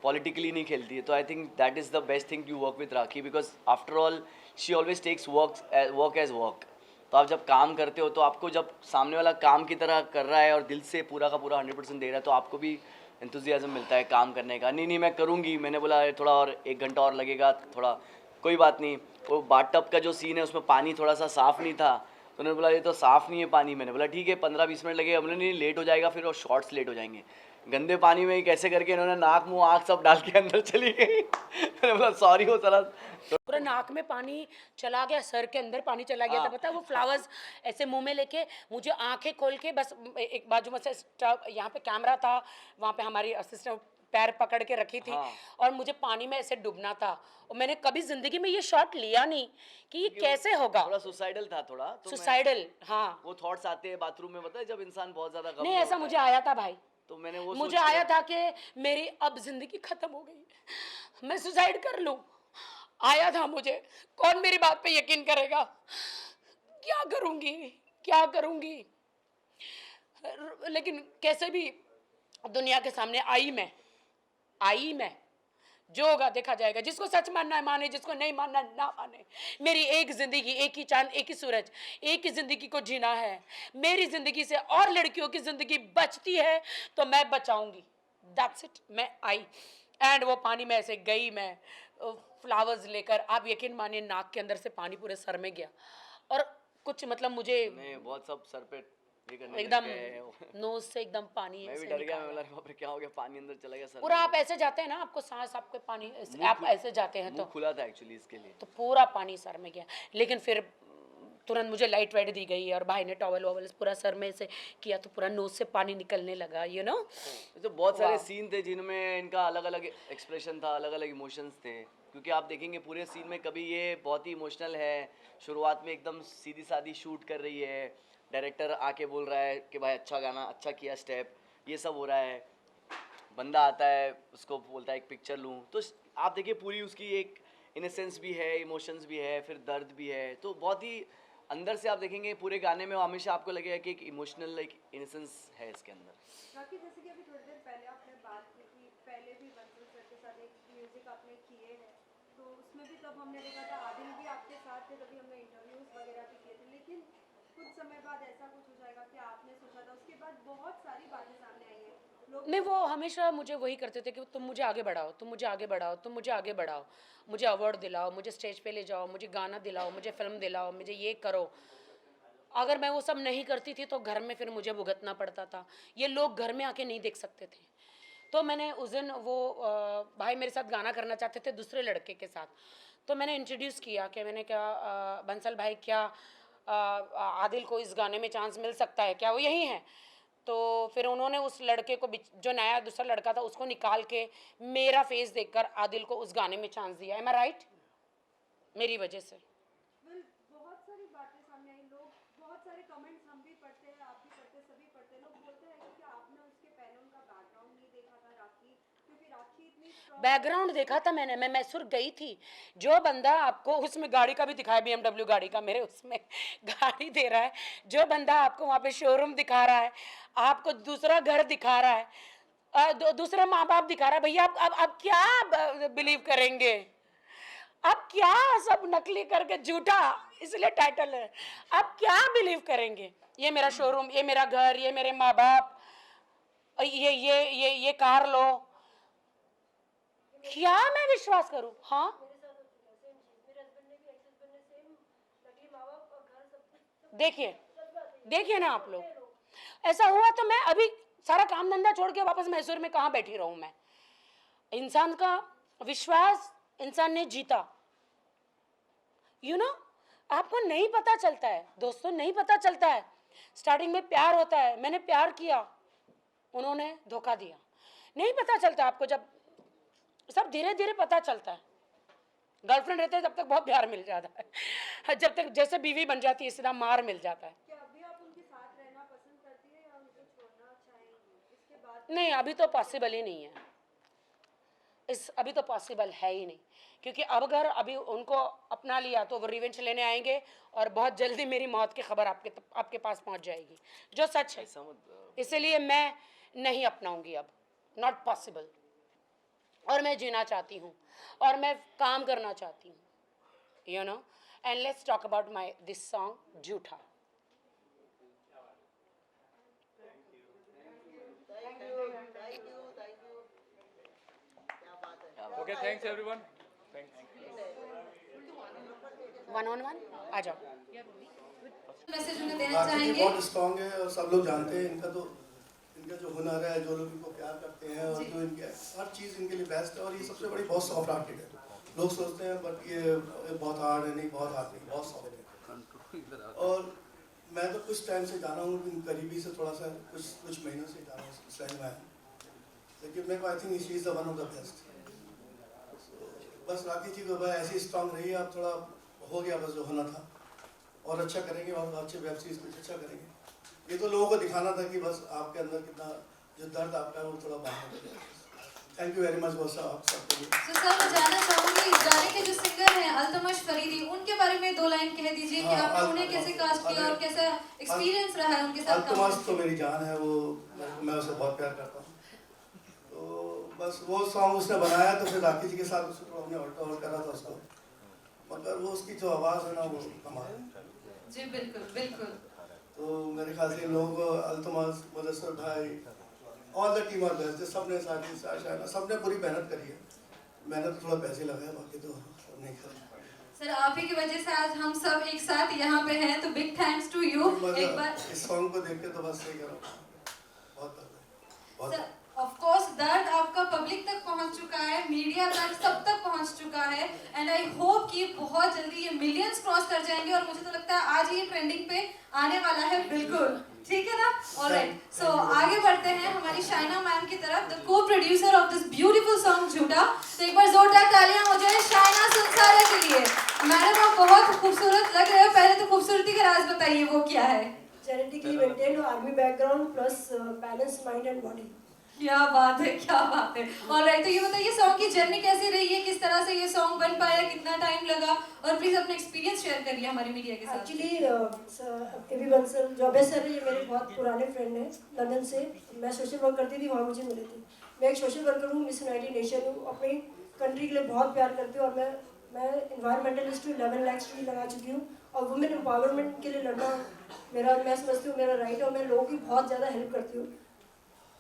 पॉलिटिकली नहीं खेलती है। तो I think that is the best thing to work with Rakhi, because after all she always takes work as work. तो आप जब काम करते हो तो आपको जब सामने वाला काम की तरह कर रहा है और दिल से पूरा का पूरा 100% दे रहा है, तो आपको भी एंथुजियाज्म मिलता है काम करने का। नहीं मैं करूँगी, मैंने बोला थोड़ा और 1 घंटा और लगेगा, थोड़ा कोई बात नहीं। वो बाथटब का जो सीन है उसमें पानी थोड़ा सा साफ़ नहीं था, तो उन्होंने बोला ये तो साफ़ नहीं है पानी। मैंने बोला ठीक है 15-20 मिनट लगेगा। बोले नहीं लेट हो जाएगा फिर, और शॉर्ट्स लेट हो जाएंगे। गंदे पानी में ही कैसे करके इन्होंने नाक मुँह आँख सब डाल के अंदर चली गई। मैंने बोला सॉरी हो सारा पूरा नाक में पानी चला गया, सर के अंदर पानी चला गया था। पता है वो फ्लावर्स ऐसे मुंह में लेके मुझे आंखें खोल के, बस एक बाजू में से यहाँ पे कैमरा था, वहाँ पे हमारी असिस्टेंट पैर पकड़ के रखी थी। और मुझे पानी में ऐसे डूबना था। और मैंने कभी जिंदगी में ये शॉट लिया नहीं कि ये कैसे होगा। थोड़ा सुसाइडल था, थोड़ा तो सुसाइडल। हाँ, वो थॉट्स आते हैं बाथरूम में, पता है जब इंसान बहुत ज्यादा नहीं ऐसा मुझे आया था भाई। तो मैंने वो मुझे आया था कि मेरी अब जिंदगी खत्म हो गई, मैं सुसाइड कर लूं। आया था मुझे, कौन मेरी बात पे यकीन करेगा। क्या करूंगी क्या करूंगी, लेकिन कैसे भी दुनिया के सामने आई मैं। जो होगा देखा जाएगा, जिसको सच मानना है माने, जिसको नहीं मानना ना माने। मेरी एक जिंदगी, एक ही चांद, एक ही सूरज, एक ही जिंदगी को जीना है। मेरी जिंदगी से और लड़कियों की जिंदगी बचती है तो मैं बचाऊंगी। That's it. मैं आई एंड वो पानी में ऐसे गई, मैं फ्लावर्स लेकर, आप यकीन मानिए नाक के अंदर से पानी पूरे सर में गया। और कुछ मतलब मुझे बहुत सब सर पे एकदम नोज से एकदम पानी मैं भी डर गया। मैं बोला बाप रे क्या हो गया, पानी अंदर चला गया सर पूरा। आप ऐसे जाते हैं ना, आपको सांस, आपके पानी, आप ऐसे जाते हैं तो खुला था एक्चुअली इसके लिए, तो पूरा पानी सर में गया। लेकिन फिर तुरंत मुझे लाइट वाइट दी गई और भाई ने टॉवल वॉवल पूरा सर में से किया तो पूरा नोज से पानी निकलने लगा, यू नो। तो बहुत सारे सीन थे जिनमें इनका अलग अलग एक्सप्रेशन था, अलग अलग इमोशंस थे। क्योंकि आप देखेंगे पूरे सीन में कभी ये बहुत ही इमोशनल है, शुरुआत में एकदम सीधी सादी शूट कर रही है, डायरेक्टर आके बोल रहा है कि भाई अच्छा गाना, अच्छा किया स्टेप, ये सब हो रहा है। बंदा आता है उसको बोलता है एक पिक्चर लूँ, तो आप देखिए पूरी उसकी एक इनोसेंस भी है, इमोशंस भी है, फिर दर्द भी है। तो बहुत ही अंदर से आप देखेंगे पूरे गाने में हमेशा आपको लगेगा कि एक इमोशनल एक इनोसेंस है इसके अंदर। राखी, जैसे कि अभी थोड़ी देर पहले आपने बात की कि पहले भी बंसल सर के साथ एक म्यूजिक आपने किए हैं, तो उसमें भी तब हमने देखा था आदिल भी आपके साथ थे, तभी हमने इंटरव्यूज वगैरह भी किए थे। लेकिन कुछ समय बाद ऐसा कुछ हो जाएगा कि आपने सोचा था, उसके बाद बहुत सारी बातें सामने आई हैं। नहीं, वो हमेशा मुझे वही करते थे कि तुम मुझे आगे बढ़ाओ, तुम मुझे आगे बढ़ाओ, तुम मुझे आगे बढ़ाओ, मुझे अवार्ड दिलाओ, मुझे स्टेज पे ले जाओ, मुझे गाना दिलाओ, मुझे फिल्म दिलाओ, मुझे ये करो। अगर मैं वो सब नहीं करती थी तो घर में फिर मुझे भुगतना पड़ता था। ये लोग घर में आके नहीं देख सकते थे। तो मैंने उस दिन वो भाई मेरे साथ गाना करना चाहते थे दूसरे लड़के के साथ, तो मैंने इंट्रोड्यूस किया कि मैंने कहा बंसल भाई क्या आदिल को इस गाने में चांस मिल सकता है क्या, वो यही है। तो फिर उन्होंने उस लड़के को, जो नया दूसरा लड़का था, उसको निकाल के मेरा फेस देखकर आदिल को उस गाने में चांस दिया। एम आई राइट? मेरी वजह से बहुत सारी बातें सामने आई, लोग बहुत सारे कमेंट्स हम भी पढ़ते हैं, आप भी पढ़ते हैं, सभी पढ़ते हैं। लोग बोलते हैं कि आपने उसके पहले उनका बैकग्राउंड नहीं देखा था राखी, क्योंकि राखी इतनी बैकग्राउंड देखा था मैंने। मैं मैसूर गई थी। जो बंदा आपको उसमें गाड़ी का भी दिखाया, BMW गाड़ी का मेरे उसमें गाड़ी दे रहा है, जो बंदा आपको वहाँ पे शोरूम दिखा रहा है, आपको दूसरा घर दिखा रहा है, दूसरा माँ बाप दिखा रहा है, भैया आप क्या बिलीव करेंगे? आप क्या सब नकली करके, झूठा इसलिए टाइटल है, आप क्या बिलीव करेंगे? ये मेरा शोरूम, ये मेरा घर, ये मेरे माँ बाप, ये कार लो, क्या मैं विश्वास करूं? हाँ, देखिए ना आप लोग, ऐसा हुआ तो मैं अभी सारा काम धंधा छोड़ के वापस मैसूर में कहाँ बैठी रहूं मैं? इंसान का विश्वास इंसान ने जीता, यू नो। आपको नहीं पता चलता है दोस्तों, नहीं पता चलता है। स्टार्टिंग में प्यार होता है, मैंने प्यार किया, उन्होंने धोखा दिया। नहीं पता चलता आपको, जब सब धीरे धीरे पता चलता है। गर्लफ्रेंड रहते हैं जब तक बहुत प्यार मिल जाता है, जब तक जैसे बीवी बन जाती है सीधा मार मिल जाता है। क्या अभी आप उनके साथ रहना पसंद करती है या उनको छोड़ना चाहेंगी? इसके बाद नहीं, अभी तो पॉसिबल ही नहीं है, अभी तो पॉसिबल है ही नहीं, क्योंकि अब अगर अभी उनको अपना लिया तो वो रिवेंज लेने आएंगे और बहुत जल्दी मेरी मौत की खबर आपके पास पहुंच जाएगी, जो सच है। इसलिए मैं नहीं अपनाऊंगी अब, नॉट पॉसिबल। और मैं जीना चाहती हूँ और मैं काम करना चाहती हूँ, you know. And let's talk about my this song झूठा। Okay, thanks everyone. Thanks. 1-on-1 आ जाओ। मैसेज उन्हें देना राखी जी चाहेंगे? बहुत स्ट्रॉन्ग है और सब लोग जानते हैं इनका जो हुनर है, जो लोग इनको प्यार करते हैं और जो इनके हर चीज़ इनके लिए बेस्ट है। और ये सबसे बड़ी बहुत सॉफ्ट हार्टेड है। लोग सोचते हैं बट ये बहुत हार्ड है, नहीं बहुत हार्ड नहीं, बहुत सॉफ्ट है। और मैं तो कुछ टाइम से जाना हूँ, करीबी से थोड़ा सा कुछ महीनों से जाना हूँ इस लाइन में, लेकिन मेरे को I think she is the one of the best. बस राखी जी को भाई ऐसी स्ट्रॉन्ग रही है, आप थोड़ा हो गया बस जो होना था, और अच्छा करेंगे और अच्छे वेब सीरीज कुछ अच्छा करेंगे। ये तो लोगों को दिखाना था कि बस आपके अंदर कितना जो दर्द आपका है वो थोड़ा बाहर हो जाए। थैंक यू वेरी मच बहुत साहब आप सबके लिए। तो सर मैं जानना चाहूंगी इस गाने के जो सिंगर हैं अल्तमश फरीदी, उनके बारे में 2 लाइन कह दीजिए कि आपने उन्हें कैसे कास्ट किया और कैसा एक्सपीरियंस रहा है उनके साथ काम अल्तमश तो मेरी जान है, वो मैं उसे बहुत प्यार करता हूँ। तो बस वो सॉन्ग उसने बनाया तो फिर राखी जी के साथ उसको तो हमने और करा था उसको, मगर वो उसकी जो आवाज़ है ना वो कमाल है। जी बिल्कुल बिल्कुल। तो मेरे ख्याल से लोग अल्तमश, मुदस्सर भाई, all the team are best, सबने साथी शायद सबने पूरी मेहनत करी है। मेहनत थोड़ा पैसे लगाए, बाकी तो सब नहीं कर। सर आप ही की वजह से आज हम सब एक साथ यहाँ पे हैं, तो बिग थैंक्स टू यू। एक बार इस सॉन्ग को देख के तो बस सही करो, बहुत सर ऑफ कोर्स दर्द आपका पब्लिक तक पहुंच चुका है, मीडिया तक, सब तक पहुंच चुका है, एंड आई होप कि बहुत जल्दी ये मिलियंस क्रॉस कर जाएंगे। और मुझे तो लगता है आज ये ट्रेंडिंग पे आने वाला है बिल्कुल, ठीक है ना? ऑलराइट, सो आगे बढ़ते हैं हमारी शाइना मैम की तरफ, द को producer of this beautiful song झूठा। तो एक बार जोरदार तालियां हो जाए शाइना सुनसारा के लिए। मैडम आप बहुत खूबसूरत लग रहे हो, पहले तो खूबसूरती का राज बताइए वो क्या है? Genetically maintain, army background plus balance mind and body. क्या बात है, क्या बात है। ऑलराइट, तो ये बताइए सॉन्ग की जर्नी कैसी रही है, किस तरह से ये सॉन्ग बन पाया, कितना टाइम लगा, और प्लीज अपना एक्सपीरियंस शेयर करिए हमारी मीडिया के साथ। एक्चुअली एबी बंसल जॉबे सर ये मेरे बहुत पुराने फ्रेंड हैं लंदन से। मैं सोशल वर्क करती थी, वहाँ मुझे मिले थे। मैं एक सोशल वर्कर हूँ, मिस यूनाइटेड नेशन हूँ, अपनी कंट्री के लिए बहुत प्यार करती हूँ, और मैं इन्वायरमेंटलिस्ट हूँ, 11 लाख ट्री लगा चुकी हूँ, और वुमेन एम्पावरमेंट के लिए लड़ना मैं समझती हूँ मेरा राइट है, और मैं लोगों की बहुत ज़्यादा हेल्प करती हूँ।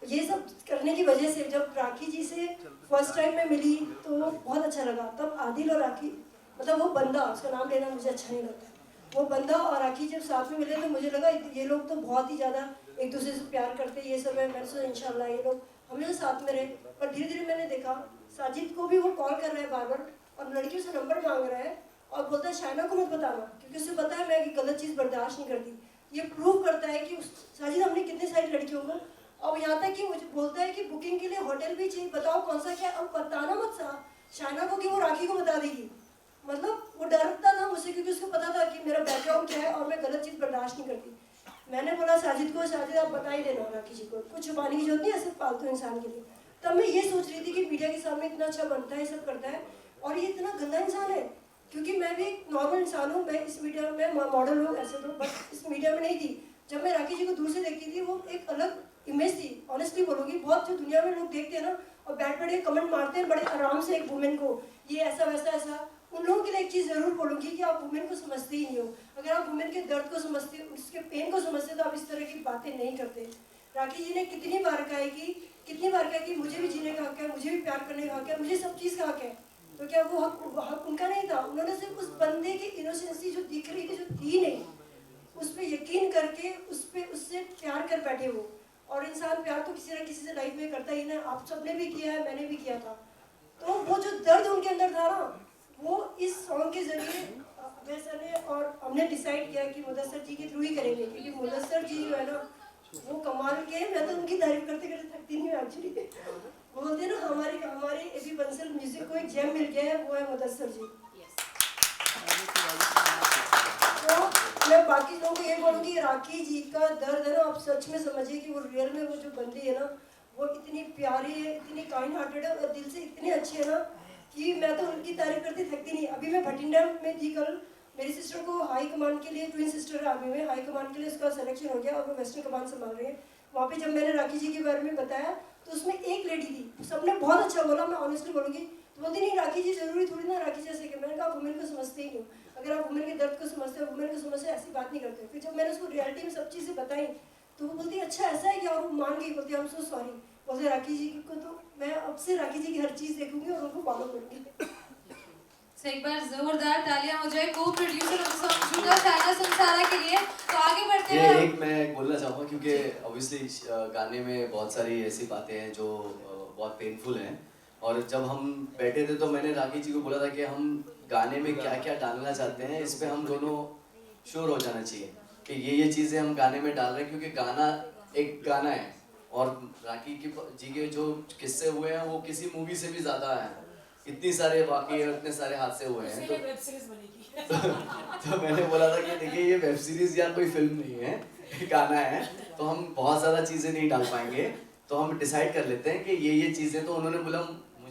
ये सब करने की वजह से जब राखी जी से फर्स्ट टाइम मैं मिली तो बहुत अच्छा लगा। तब आदिल और राखी, मतलब वो बंदा, उसका नाम लेना मुझे अच्छा नहीं लगता, वो बंदा और राखी जब साथ में मिले तो मुझे लगा ये लोग तो बहुत ही ज़्यादा एक दूसरे से प्यार करते हैं। ये सब है, मैंने सोचा इंशाल्लाह ये लोग हमेशा साथ में रहे। पर धीरे धीरे मैंने देखा साजिद को भी वो कॉल कर रहा है बार बार, और लड़कियों से नंबर मांग रहा है, और बोलता है शाइना को मत बताना, क्योंकि उसे पता है मैं कि गलत चीज़ बर्दाश्त नहीं करती। ये प्रूव करता है कि साजिद हमने कितनी सारी लड़कियों को, और यहाँ तक कि मुझे बोलता है कि बुकिंग के लिए होटल भी चाहिए, बताओ कौन सा क्या। अब बताना मत शाइना को कि वो राखी को बता देगी, मतलब वो डरता था मुझसे, क्योंकि उसको पता था कि मेरा बैकग्राउंड क्या है और मैं गलत चीज़ बर्दाश्त नहीं करती। मैंने बोला साजिद को, साजिद आप बता ही देना राखी जी को, कुछ छुपाने की जरूरत नहीं है ऐसे फालतू इंसान के लिए। तब मैं ये सोच रही थी कि मीडिया के सामने इतना अच्छा बनता है, सब करता है, और ये इतना गंदा इंसान है, क्योंकि मैं भी एक नॉर्मल इंसान हूँ। मैं इस मीडिया में मॉडल हूँ ऐसे तो, बट इस मीडिया में नहीं थी। जब मैं राखी जी को दूर से देखती थी, वो एक अलग इमेज थी, ऑनेस्टली बोलूँगी। बहुत जो दुनिया में लोग देखते हैं ना, और बैठ बैठे कमेंट मारते हैं बड़े आराम से एक वुमेन को, ये ऐसा वैसा ऐसा, उन लोगों के लिए एक चीज़ ज़रूर बोलूँगी कि आप वुमेन को समझते ही नहीं हो। अगर आप वुमेन के दर्द को समझते, उसके पेन को समझते, तो आप इस तरह की बातें नहीं करते। राखी जी ने कितनी बार कहा कि मुझे भी जीने का हक है, मुझे भी प्यार करने का हक है, मुझे सब चीज़ का हक है। तो क्या वो हक उनका नहीं था? उन्होंने सिर्फ उस बंदे की इनोसेंसी जो दिख रही थी, जो थी नहीं, उस पर यकीन करके उससे प्यार कर बैठे वो। और इंसान प्यार तो किसी न किसी से लाइफ में करता ही ना, आप सबने भी किया है, मैंने भी किया था। तो वो जो दर्द उनके अंदर था ना, वो इस सॉन्ग के जरिए अभय सर ने और हमने डिसाइड किया कि मुदस्सर जी के थ्रू ही करेंगे, क्योंकि मुदस्सर जी जो है ना वो कमाल के, मैं तो उनकी तारीफ करते करते थकती नहीं हूँ एक्चुअली। बोलते हैं ना हमारे एबी बंसल म्यूजिक को एक जेम मिल गया है, वो है मुदस्सर जी। तो मैं बाकी लोगों को ये बोलूँगी, राखी जी का दर्द है ना, आप सच में समझिए कि वो रियल में वो जो बंदी है ना, वो इतनी प्यारी है, इतनी काइंड हार्टेड है और दिल से इतनी अच्छी है ना कि मैं तो उनकी तारीफ करती थकती नहीं। अभी मैं भटिंडा में थी कल, मेरी सिस्टर को हाई कमांड के लिए, ट्विन सिस्टर है आर्मी में, हाई कमांड के लिए उसका सिलेक्शन हो गया और वो वेस्टर्न कमांड संभाल रही है। वहाँ पे जब मैंने राखी जी के बारे में बताया तो उसमें एक लेडी थी, सबने बहुत अच्छा बोला, मैं ऑनेस्टली बोलूँगी, तो बोलती नहीं राखी जी जरूरी थोड़ी ना राखी जैसे कि। मैंने कहा वुमेन को समझते ही नहीं, अगर आप वुमेन के दर्द को समझते हो, वुमेन को समझते ऐसी बात नहीं करते। फिर जब मैंने उसको रियलिटी में सब चीज़ें बताई तो वो बोलती अच्छा ऐसा है क्या, और वो मान गई, बोलती आई एम सो सॉरी। बोलते राखी जी को तो मैं अब से राखी जी की हर चीज़ देखूंगी और उनको फॉलो करूँगी। तो एक बार जोरदार तालियां हो जाए को प्रोड्यूसर ऑफ द सॉन्ग झूठा चाइना संसारा के लिए। तो आगे बढ़ते हैं। ये एक मैं बोलना चाहूँगा क्योंकि ऑब्वियसली गाने में बहुत सारी ऐसी बातें हैं जो बहुत पेनफुल हैं, और जब हम बैठे थे तो मैंने राखी जी को बोला था कि हम गाने में क्या क्या डालना चाहते हैं, इस पे हम दोनों श्योर हो जाना चाहिए कि ये चीज़ें हम गाने में डाल रहे हैं, क्योंकि गाना एक गाना है और राखी जी के जो किस्से हुए हैं वो किसी मूवी से भी ज़्यादा हैं। इतनी सारे वाकई और इतने सारे हादसे हुए हैं, तो मैंने बोला था कि देखिए ये वेब सीरीज या कोई फिल्म नहीं है, गाना है, तो हम बहुत ज़्यादा चीज़ें नहीं डाल पाएंगे, तो हम डिसाइड कर लेते हैं कि ये चीज़ें। तो उन्होंने बोला,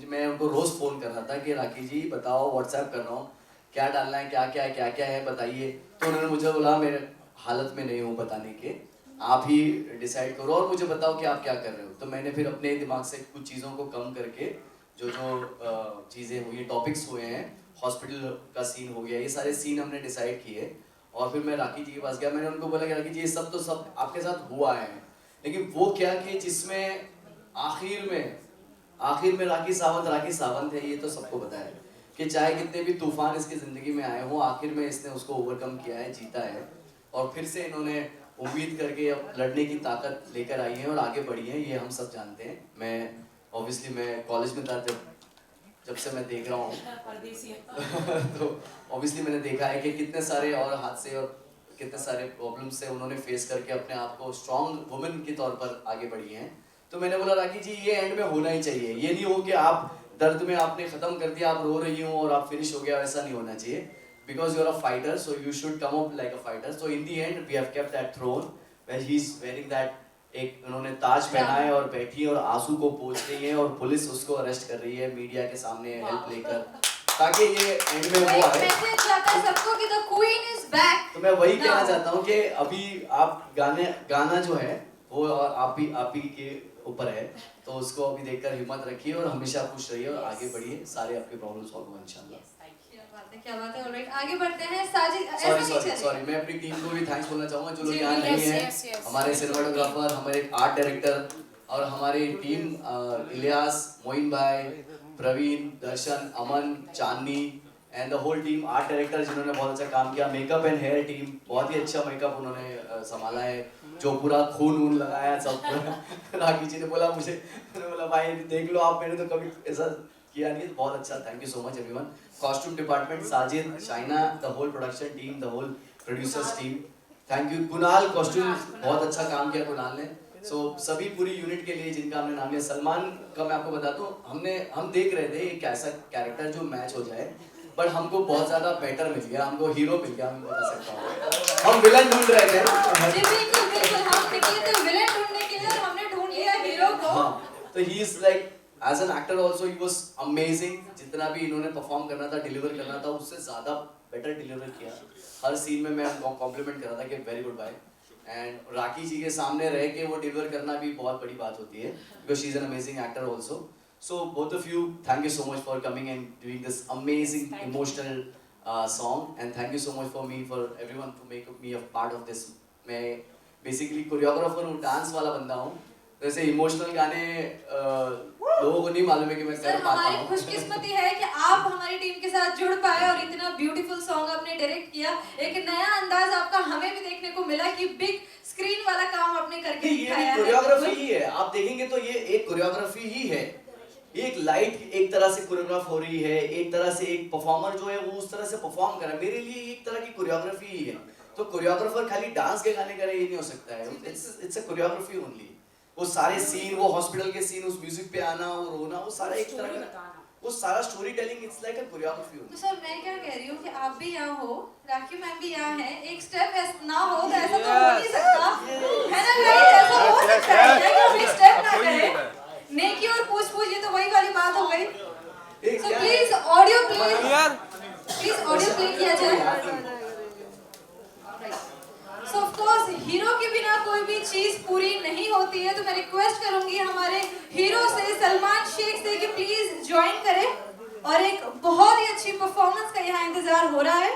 मैं उनको रोज़ फ़ोन कर रहा था कि राखी जी बताओ, व्हाट्सएप कर रहा हूँ, क्या डालना है, क्या क्या है बताइए। तो उन्होंने मुझे बोला मेरे हालत में नहीं हूँ बताने के, आप ही डिसाइड करो और मुझे बताओ कि आप क्या कर रहे हो। तो मैंने फिर अपने दिमाग से कुछ चीज़ों को कम करके जो चीज़ें हुई, टॉपिक्स हुए हैं, हॉस्पिटल का सीन हो गया, ये सारे सीन हमने डिसाइड किए। और फिर मैं राखी जी के पास गया, मैंने उनको बोला कि राखी जी ये सब तो सब आपके साथ हुआ है, लेकिन वो क्या कि जिसमें आखिर में राखी सावंत है, ये तो सबको पता है कि चाहे कितने भी तूफान इसकी ज़िंदगी में आए हों, आखिर में इसने उसको ओवरकम किया है, जीता है, और फिर से इन्होंने उम्मीद करके अब लड़ने की ताकत लेकर आई है और आगे बढ़ी है, ये हम सब जानते हैं। मैं ऑब्वियसली मैं कॉलेज में था जब से मैं देख रहा हूँ तो ऑब्वियसली मैंने देखा है कि कितने सारे और हादसे और कितने सारे प्रॉब्लम्स से उन्होंने फेस करके अपने आप को स्ट्रॉन्ग वुमेन के तौर पर आगे बढ़ी हैं। तो मैंने बोला राखी जी ये एंड में होना ही चाहिए, ये नहीं हो कि आप दर्द में आपने ख़त्म कर दिया, आप रो रही हो और आप फिनिश हो गया, वैसा नहीं होना चाहिए, because you are a fighter, so you should come up like a fighter. So in the end we have kept that throne where he is wearing that, एक उन्होंने ताज पहना है और बैठी है और आंसू को पोंछ रही है और पुलिस उसको अरेस्ट कर रही है मीडिया के सामने हेल्प लेकर, ताकि ये एंड में वो आए। सबको कि the queen is back। तो मैं वही कहना चाहता हूँ कि अभी आप गाना जो है वो आप ही के ऊपर है, तो उसको अभी देखकर हिम्मत रखिए और हमेशा खुश रहिए और आगे बढ़िए, सारे आपके प्रॉब्लम सॉल्व होंगे इंशाल्लाह। क्या बात है। ऑलराइट, आगे बढ़ते हैं। साजिद, सॉरी मैं अपनी टीम को भी थैंक्स बोलना चाहूँगा जो लोग यहाँ नहीं हैं, हमारे सिनेमाटोग्राफर, हमारे आर्ट डायरेक्टर और हमारी टीम, इलियास, मोइन भाई, Praveen, Darshan, Aman, Chandni and the whole team, art director जिन्होंने बहुत अच्छा काम किया, मेकअप एंड हेयर टीम, बहुत ही अच्छा मेकअप उन्होंने संभाला है, जो पूरा खून लगाया सब राखी जी ने बोला मुझे, मैंने बोला भाई देख लो आप, मैंने तो कभी ऐसा किया नहीं, बहुत अच्छा, thank you so much everyone. Costume department, Sajid, Shaina, the whole production team, the whole producers team, thank you. Kunal costume बहुत अच्छा काम किया कुणाल ने। सो सभी पूरी यूनिट के लिए जिनका हमने नाम लिया, सलमान का मैं आपको बता दूं, हम देख रहे थे एक ऐसा कैरेक्टर जो मैच हो जाए, बट हमको बहुत ज्यादा बेटर मिल गया, हमको हीरो मिल गया, मैं बता सकता हूँ। हम विलन ढूंढ रहे थे, बिल्कुल हम निकले थे विलन ढूंढने के लिए और हमने ढूंढ लिया हीरो को। हाँ, तो he is like as an actor also he was amazing, जितना भी इन्होंने परफॉर्म करना था, डिलीवर करना था, उससे ज़्यादा बेटर डिलीवर किया। हर सीन में मैं उनको कॉम्प्लीमेंट कर रहा था कि वेरी गुड बाय, एंड राखी जी के सामने रह के वो डिलीवर करना भी बहुत बड़ी बात होती है, because she is an amazing actor also. So both of you, thank you so much for coming and doing this amazing emotional song, and thank you so much for me, for everyone to make me a part of this. मैं basically choreographer हूँ, dance वाला बंदा हूँ, वैसे emotional गाने लोगों को नहीं मालूम है कि मैं कर पाता हूँ। हमारी खुशकिस्मती है कि आप हमारी टीम के साथ जुड़ पाए और इतना ब्यूटीफुल सॉन्ग आपने डायरेक्ट किया, एक नया अंदाज आपका हमें भी देखने को मिला कि बिग स्क्रीन वाला काम आपने करके दिखाया है। कोरियोग्राफी ही है, आप देखेंगे तो ये एक कोरियोग्राफी ही है, एक लाइट एक तरह से कोरियोग्राफ हो रही है, एक तरह से एक परफॉर्मर जो है वो उस तरह से परफॉर्म कर रहा है, मेरे लिए एक तरह की कोरियोग्राफी ही है। तो कोरियोग्राफर खाली डांस के गाने करे ये नहीं हो सकता है, इट्स अ कोरियोग्राफी ओनली। वो सारे सीन, वो हॉस्पिटल के सीन, उस म्यूजिक पे आना, वो रोना, वो सारा एक तरह का, वो सारा story telling, it's like a choreography. तो सर मैं क्या कह रही हूँ कि आप भी यहाँ हो, राखी मैम भी यहाँ है, एक स्टेप ना हो तो ऐसा तो हो नहीं सकता है ना गाइस, ऐसा हो सकता है कि हम एक स्टेप ना करें। हीरो के बिना कोई भी चीज पूरी नहीं होती है, तो मैं रिक्वेस्ट करूंगी हमारे हीरो से, सलमान शेख से, कि प्लीज ज्वाइन करें और एक बहुत ही अच्छी परफॉर्मेंस का यहाँ इंतजार हो रहा है।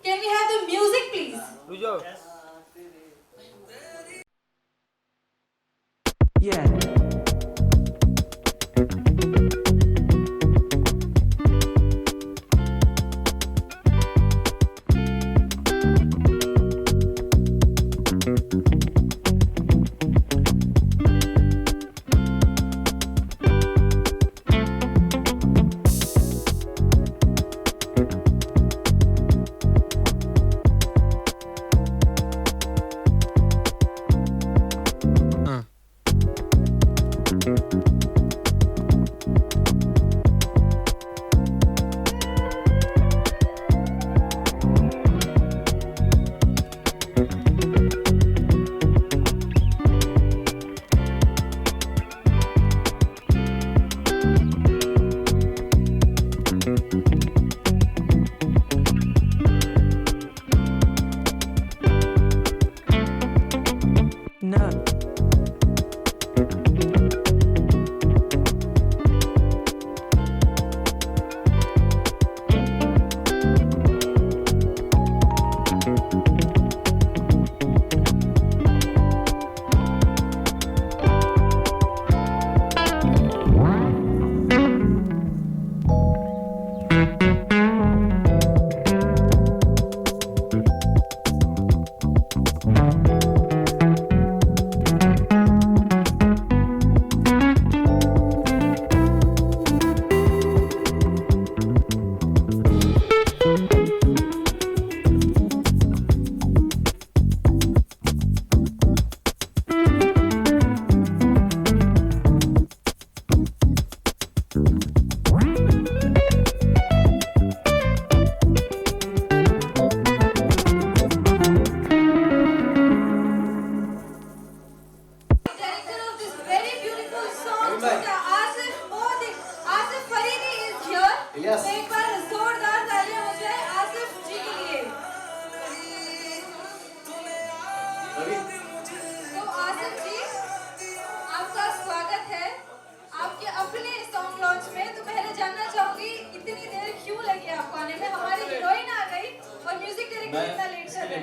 Can we have the music please?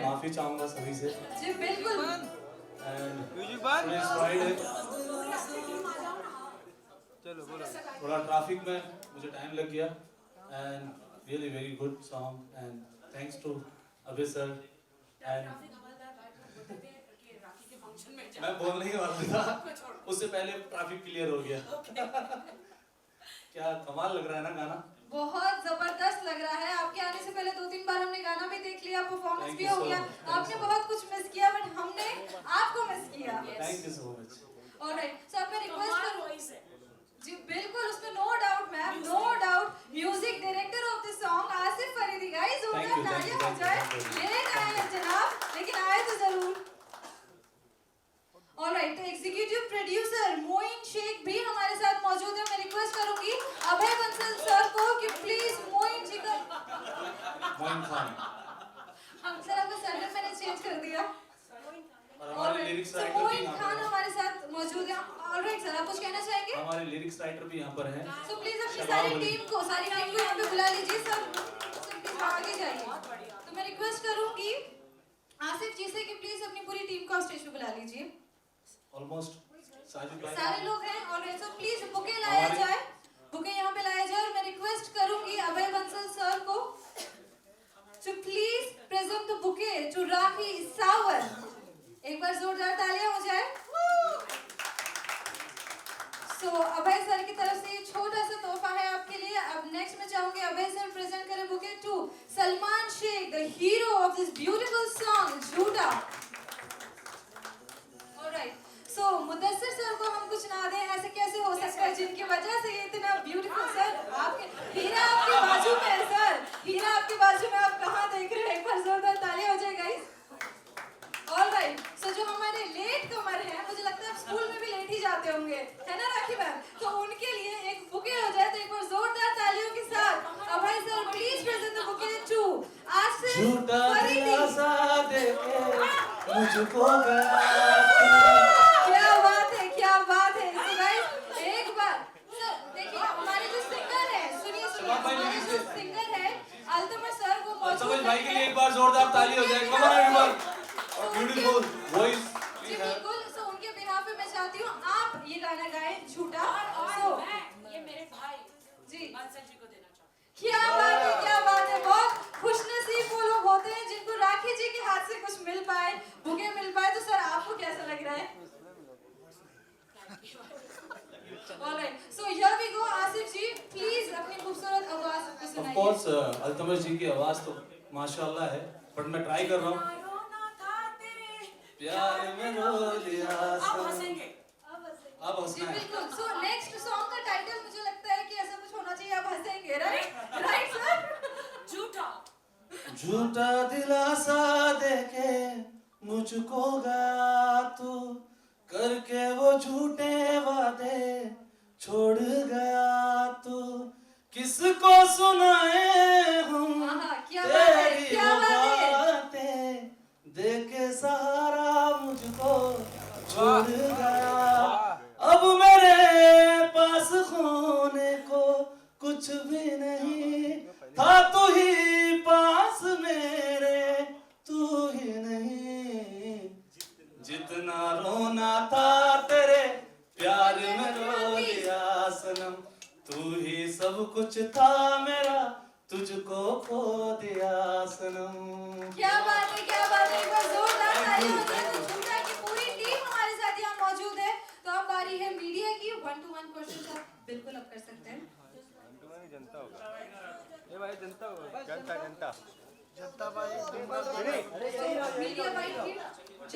माफी चाहूंगा सभी से जी बिल्कुल। चलो बोलो। थोड़ा ट्रैफिक में मुझे टाइम लग गया and really very good song and thanks to Abhay sir and मैं बोलने ही वाला था, उससे पहले ट्रैफिक क्लियर हो गया। क्या कमाल लग रहा है ना गाना? बहुत जबरदस्त लग रहा है। आपके आने से पहले 2-3 बार हमने गाना भी देख लिया, परफॉर्मेंस भी हो गया। आपने बहुत कुछ मिस किया बट हमने आपको मिस किया। Thank you so much. Alright, so अब मैं रिक्वेस्ट करूं जी बिल्कुल, उसमें no doubt ma'am, no doubt. Music director of this song Asif Faridi. Guys जोरदार तालियां हो जाए। लेट आए हैं जनाब, लेकिन आए तो जरूर। ऑलराइट, तो एग्जीक्यूटिव प्रोड्यूसर मोइन शेख भी हमारे साथ मौजूद है। मैं रिक्वेस्ट करूंगी अभय बंसल सर को कि प्लीज मोइन जी का मोइन खान हम सर आपका सरनेम मैंने चेंज कर दिया। और हमारे लिरिक्स राइटर भी मोइन खान हमारे साथ मौजूद है। ऑलराइट सर, आप कुछ कहना चाहेंगे? हमारे लिरिक्स राइटर भी यहाँ पर हैं। सो प्लीज अपनी सारी टीम को यहाँ पे बुला लीजिए। सब प्लीज आगे जाइए। तो मैं रिक्वेस्ट करूंगी आसिफ जी से कि प्लीज अपनी पूरी टीम को स्टेज पे बुला लीजिए। ऑलमोस्ट सारे लोग हैं। ऑलराइट, सो प्लीज बुके लाया जाए, बुके यहाँ पे लाया जाए। और मैं रिक्वेस्ट करूंगी अभय बंसल सर को to please present the bouquet to राखी सावर। एक बार जोरदार तालियां हो जाए। सो अभय सर की तरफ से ये छोटा सा तोहफा है आपके लिए। अब नेक्स्ट में चाहूंगी अभय सर प्रेजेंट करें bouquet to Salman Shaikh, the hero of this beautiful song Jhootha. Alright, so Mudassir sir को हम कुछ ना दें, ऐसे कैसे हो सकता है जिनकी वजह से ये इतना ब्यूटीफुल। सर आपके हीरा आपके बाजू में है। सर हीरा आपके बाजू में, आप कहाँ देख रहे हैं? एक बार जोरदार तालियां हो जाए गाइस। ऑलराइट, सो जो हमारे लेट कमर हैं, मुझे लगता है आप स्कूल में भी लेट ही जाते होंगे, है ना राखी मैम? तो उनके लिए एक बुके हो जाए, तो एक बार जोरदार तालियों के साथ Abhay sir please present the bouquet to Asif Faridi. मुझको गया क्या बात है So guys, एक बार सर देखिए हमारे जो सिंगर है सुनिए हमारे जो सिंगर है अल्तमर सर वो मौजूद भाई के लिए एक बार जोरदार ताली हो जाए come on everyone beautiful voice जी बिल्कुल सो उनके बिहाफ पे मैं चाहती हूँ आप ये गाना गाएं झूठा सो ये मेरे भाई जी बंसल जी को देना चाहूँ। क्या बात है बहुत खुशनसीब वो लोग होते हैं जिनको राखी जी के हाथ से कुछ मिल पाए बुके मिल पाए तो सर आपको कैसा लग रहा है Alright, so here we go, Asif ji, please अपनी खूबसूरत आवाज को ऑफ सुनाइए। कोर्स अल्तमर जी की आवाज तो माशाल्लाह है बट मैं ट्राई कर रहा हूँ प्यार में रो लिया आप हंसेंगे अब जी हंसना है बिल्कुल। So next song का टाइटल मुझे लगता है कि ऐसा कुछ होना चाहिए आप हंसेंगे, right सर? झूठा झूठा दिलासा देके मुझको गया तू करके वो झूठे वादे छोड़ गया तू किसको सुनाए हम क्या बात है, तेरी क्या वो बात है। बातें देके सहारा मुझको छोड़ गया अब मेरे पास खोने को कुछ भी नहीं था तू ही पास मेरे तू ही नहीं जितना रोना था तेरे प्यार में रो लिया सनम तू ही सब कुछ था मेरा तुझको खो दिया सनम क्या बात है एक बार जोरदार तालियां हो जाए तो झूठा की पूरी टीम हमारे साथ यहाँ मौजूद है तो अब बारी है मीडिया की 1-to-1 क्वेश्चन आप बिल्कुल अब कर सकते हैं जनता होगा ये भाई जनता होगा जनता जनता भाई मीडिया भाई